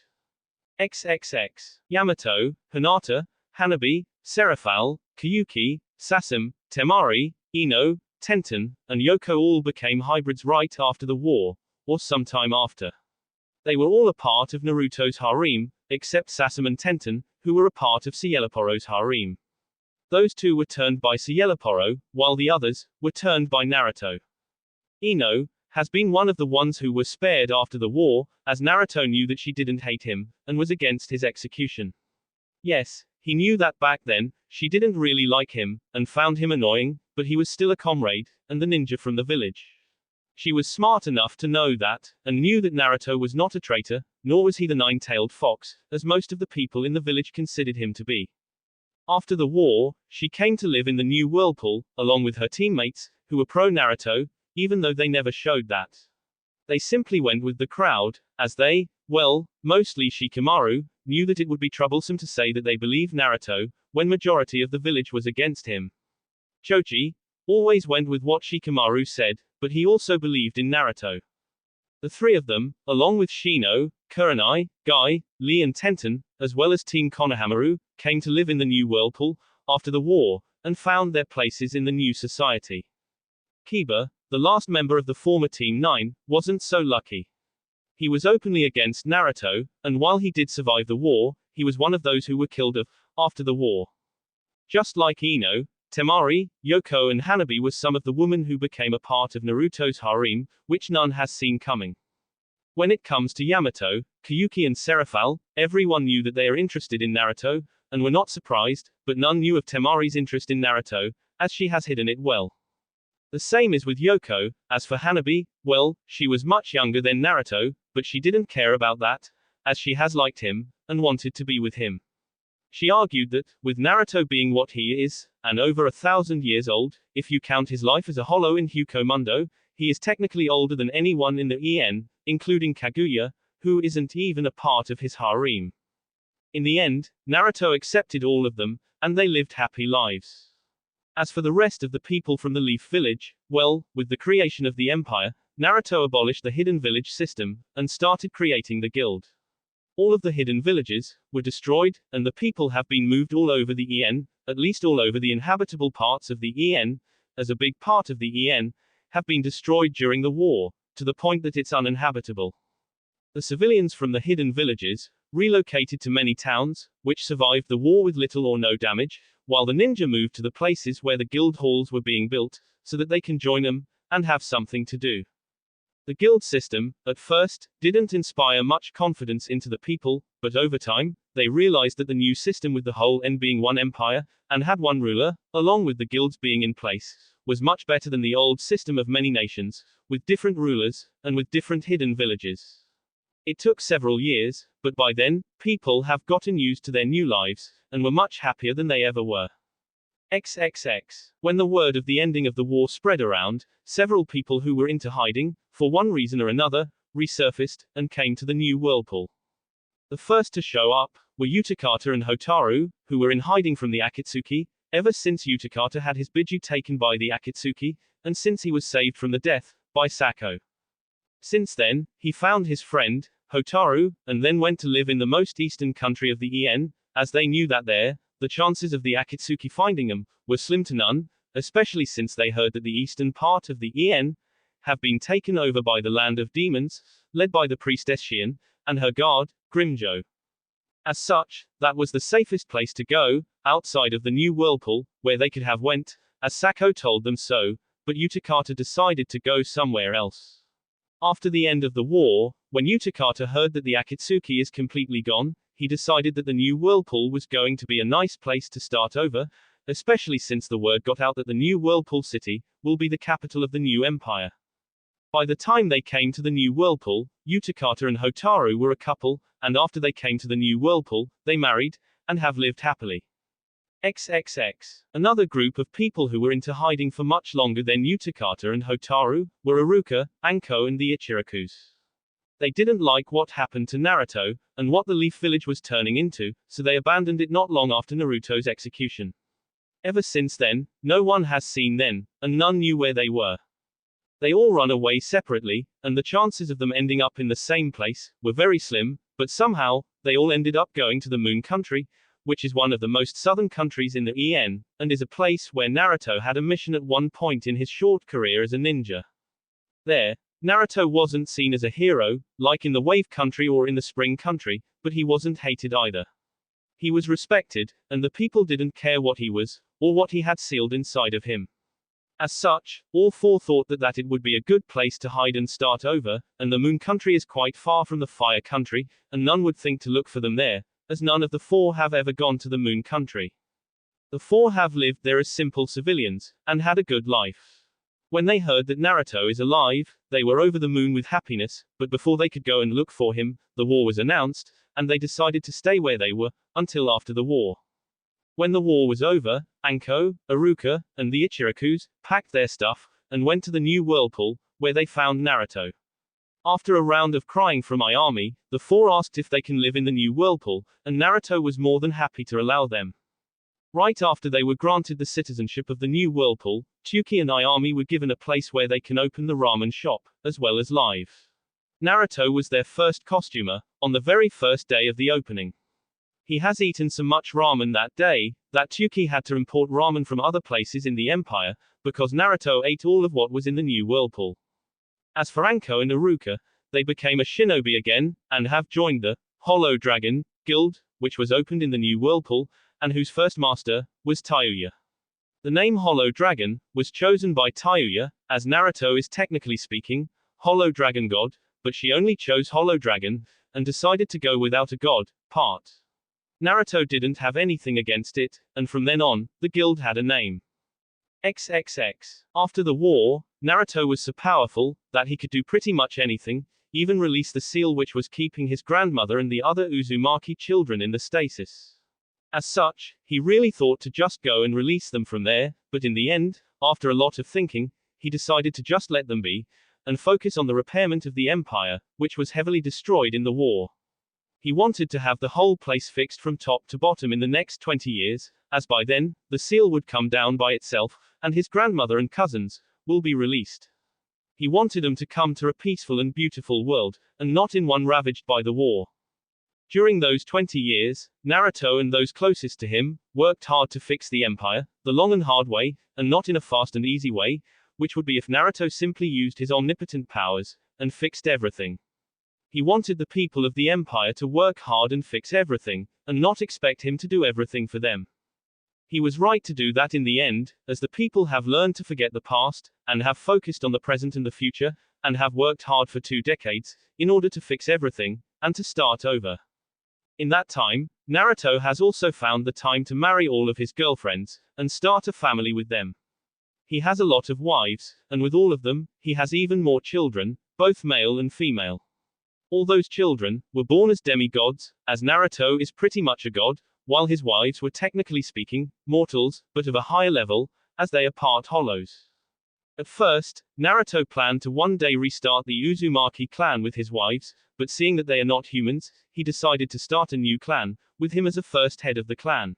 A: XXX. Yamato, Hinata, Hanabi, Seraphal, Kyuki, Sasum, Temari, Ino, Tenten, and Yoko all became hybrids right after the war, or sometime after. They were all a part of Naruto's harem, except Sasum and Tenten, who were a part of Cieloporo's harem. Those two were turned by Cieloporo, while the others were turned by Naruto. Ino has been one of the ones who were spared after the war, as Naruto knew that she didn't hate him, and was against his execution. Yes, he knew that back then, she didn't really like him, and found him annoying, but he was still a comrade, and the ninja from the village. She was smart enough to know that, and knew that Naruto was not a traitor, nor was he the nine-tailed fox, as most of the people in the village considered him to be. After the war, she came to live in the new whirlpool, along with her teammates, who were pro-Naruto, even though they never showed that. They simply went with the crowd, as they, well, mostly Shikamaru, knew that it would be troublesome to say that they believed Naruto, when majority of the village was against him. Choji always went with what Shikamaru said, but he also believed in Naruto. The three of them, along with Shino, Kurenai, Guy, Lee and Tenten, as well as Team Konohamaru, came to live in the new whirlpool, after the war, and found their places in the new society. Kiba, the last member of the former Team 9, wasn't so lucky. He was openly against Naruto, and while he did survive the war, he was one of those who were killed after the war. Just like Ino, Temari, Yoko and Hanabi were some of the women who became a part of Naruto's harem, which none has seen coming. When it comes to Yamato, Kyuki and Seraphal, everyone knew that they are interested in Naruto, and were not surprised, but none knew of Temari's interest in Naruto, as she has hidden it well. The same is with Yoko. As for Hanabi, well, she was much younger than Naruto, but she didn't care about that, as she has liked him, and wanted to be with him. She argued that, with Naruto being what he is, and over 1,000 years old, if you count his life as a hollow in Hukomundo, he is technically older than anyone in the EN, including Kaguya, who isn't even a part of his harem. In the end, Naruto accepted all of them, and they lived happy lives. As for the rest of the people from the Leaf Village, well, with the creation of the Empire, Naruto abolished the hidden village system, and started creating the guild. All of the hidden villages were destroyed, and the people have been moved all over the EN, at least all over the inhabitable parts of the EN, as a big part of the EN, have been destroyed during the war, to the point that it's uninhabitable. The civilians from the hidden villages relocated to many towns, which survived the war with little or no damage, while the ninja moved to the places where the guild halls were being built, so that they can join them, and have something to do. The guild system, at first, didn't inspire much confidence into the people, but over time, they realized that the new system with the whole N being one empire, and had one ruler, along with the guilds being in place, was much better than the old system of many nations, with different rulers, and with different hidden villages. It took several years, but by then, people have gotten used to their new lives, and were much happier than they ever were. XXX. When the word of the ending of the war spread around, several people who were into hiding, for one reason or another, resurfaced, and came to the new whirlpool. The first to show up were Utakata and Hotaru, who were in hiding from the Akatsuki, ever since Utakata had his Biju taken by the Akatsuki, and since he was saved from the death by Sako. Since then, he found his friend, Hotaru, and then went to live in the most eastern country of the EN, as they knew that there, the chances of the Akatsuki finding him were slim to none, especially since they heard that the eastern part of the EN have been taken over by the land of demons, led by the priestess Shion, and her guard, Grimjo. As such, that was the safest place to go, outside of the new whirlpool, where they could have went, as Sako told them so, but Utakata decided to go somewhere else. After the end of the war, when Utakata heard that the Akatsuki is completely gone, he decided that the new whirlpool was going to be a nice place to start over, especially since the word got out that the new whirlpool city will be the capital of the new empire. By the time they came to the new whirlpool, Utakata and Hotaru were a couple, and after they came to the new whirlpool, they married, and have lived happily. XXX. Another group of people who were into hiding for much longer than Utakata and Hotaru were Iruka, Anko and the Ichirakus. They didn't like what happened to Naruto, and what the Leaf Village was turning into, so they abandoned it not long after Naruto's execution. Ever since then, no one has seen them, and none knew where they were. They all run away separately, and the chances of them ending up in the same place were very slim, but somehow, they all ended up going to the Moon Country, which is one of the most southern countries in the EN, and is a place where Naruto had a mission at one point in his short career as a ninja. There, Naruto wasn't seen as a hero, like in the Wave Country or in the Spring Country, but he wasn't hated either. He was respected, and the people didn't care what he was, or what he had sealed inside of him. As such, all four thought that it would be a good place to hide and start over, and the Moon Country is quite far from the Fire Country, and none would think to look for them there, as none of the four have ever gone to the Moon Country. The four have lived there as simple civilians, and had a good life. When they heard that Naruto is alive, they were over the moon with happiness, but before they could go and look for him, the war was announced, and they decided to stay where they were, until after the war. When the war was over, Anko, Iruka, and the Ichirakus packed their stuff, and went to the new whirlpool, where they found Naruto. After a round of crying from Ayami, the four asked if they can live in the new whirlpool, and Naruto was more than happy to allow them. Right after they were granted the citizenship of the new whirlpool, Tsuki and Ayami were given a place where they can open the ramen shop, as well as live. Naruto was their first costumer, on the very first day of the opening. He has eaten so much ramen that day, that Tsuki had to import ramen from other places in the empire, because Naruto ate all of what was in the new whirlpool. As for Anko and Iruka, they became a shinobi again, and have joined the Hollow Dragon Guild, which was opened in the new whirlpool, and whose first master was Tayuya. The name Hollow Dragon was chosen by Tayuya, as Naruto is technically speaking, Hollow Dragon God, but she only chose Hollow Dragon, and decided to go without a god part. Naruto didn't have anything against it, and from then on, the guild had a name. XXX. After the war, Naruto was so powerful, that he could do pretty much anything, even release the seal which was keeping his grandmother and the other Uzumaki children in the stasis. As such, he really thought to just go and release them from there, but in the end, after a lot of thinking, he decided to just let them be, and focus on the repairment of the empire, which was heavily destroyed in the war. He wanted to have the whole place fixed from top to bottom in the next 20 years, as by then, the seal would come down by itself, and his grandmother and cousins will be released. He wanted them to come to a peaceful and beautiful world, and not in one ravaged by the war. During those 20 years, Naruto and those closest to him worked hard to fix the empire, the long and hard way, and not in a fast and easy way, which would be if Naruto simply used his omnipotent powers and fixed everything. He wanted the people of the empire to work hard and fix everything, and not expect him to do everything for them. He was right to do that in the end, as the people have learned to forget the past, and have focused on the present and the future, and have worked hard for 2 decades, in order to fix everything, and to start over. In that time, Naruto has also found the time to marry all of his girlfriends, and start a family with them. He has a lot of wives, and with all of them, he has even more children, both male and female. All those children were born as demigods, as Naruto is pretty much a god, while his wives were technically speaking, mortals, but of a higher level, as they are part hollows. At first, Naruto planned to one day restart the Uzumaki clan with his wives, but seeing that they are not humans, he decided to start a new clan, with him as a first head of the clan.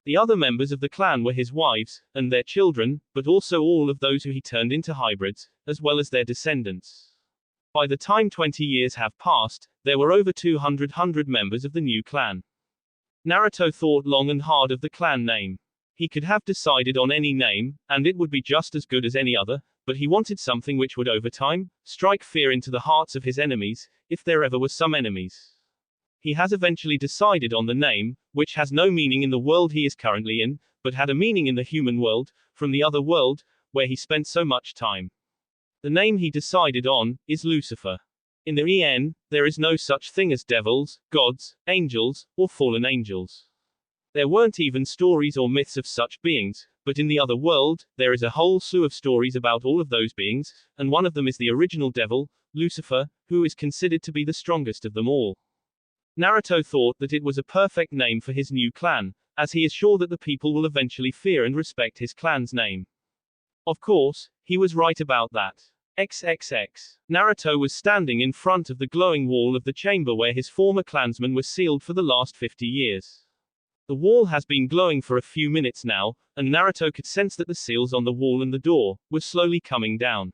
A: The other members of the clan were his wives, and their children, but also all of those who he turned into hybrids, as well as their descendants. By the time 20 years have passed, there were over 200 members of the new clan. Naruto thought long and hard of the clan name. He could have decided on any name, and it would be just as good as any other, but he wanted something which would over time strike fear into the hearts of his enemies, if there ever were some enemies. He has eventually decided on the name, which has no meaning in the world he is currently in, but had a meaning in the human world, from the other world, where he spent so much time. The name he decided on is Lucifer. In the EN, there is no such thing as devils, gods, angels, or fallen angels. There weren't even stories or myths of such beings, but in the other world, there is a whole slew of stories about all of those beings, and one of them is the original devil, Lucifer, who is considered to be the strongest of them all. Naruto thought that it was a perfect name for his new clan, as he is sure that the people will eventually fear and respect his clan's name. Of course, he was right about that. XXX. Naruto was standing in front of the glowing wall of the chamber where his former clansmen were sealed for the last 50 years. The wall has been glowing for a few minutes now, and Naruto could sense that the seals on the wall and the door were slowly coming down.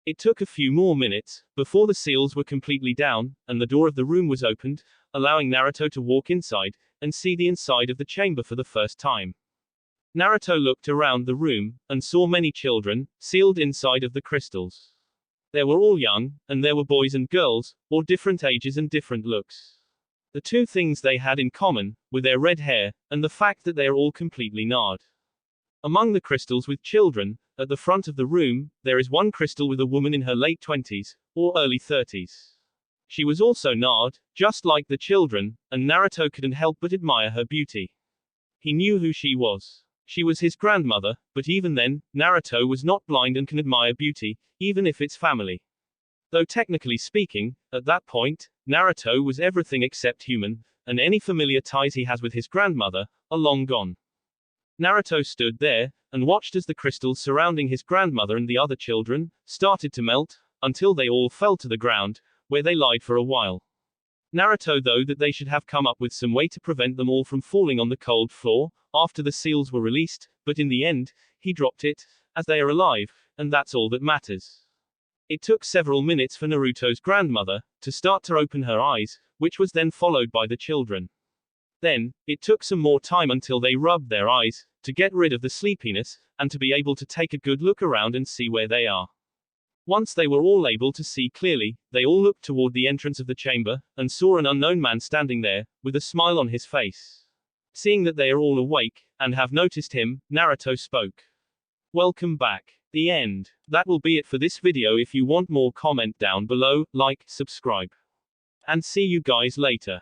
A: It took a few more minutes before the seals were completely down, and the door of the room was opened, allowing Naruto to walk inside and see the inside of the chamber for the first time. Naruto looked around the room and saw many children sealed inside of the crystals. They were all young, and there were boys and girls, all different ages and different looks. The two things they had in common were their red hair, and the fact that they are all completely gnarled. Among the crystals with children, at the front of the room, there is one crystal with a woman in her late 20s, or early 30s. She was also gnarled, just like the children, and Naruto couldn't help but admire her beauty. He knew who she was. She was his grandmother, but even then, Naruto was not blind and can admire beauty, even if it's family. Though technically speaking, at that point, Naruto was everything except human, and any familiar ties he has with his grandmother are long gone. Naruto stood there and watched as the crystals surrounding his grandmother and the other children started to melt, until they all fell to the ground, where they lied for a while. Naruto thought that they should have come up with some way to prevent them all from falling on the cold floor after the seals were released, but in the end, he dropped it, as they are alive, and that's all that matters. It took several minutes for Naruto's grandmother to start to open her eyes, which was then followed by the children. Then, it took some more time until they rubbed their eyes to get rid of the sleepiness, and to be able to take a good look around and see where they are. Once they were all able to see clearly, they all looked toward the entrance of the chamber, and saw an unknown man standing there, with a smile on his face. Seeing that they are all awake, and have noticed him, Naruto spoke. Welcome back. The end. That will be it for this video. If you want more, comment down below, like, subscribe. And see you guys later.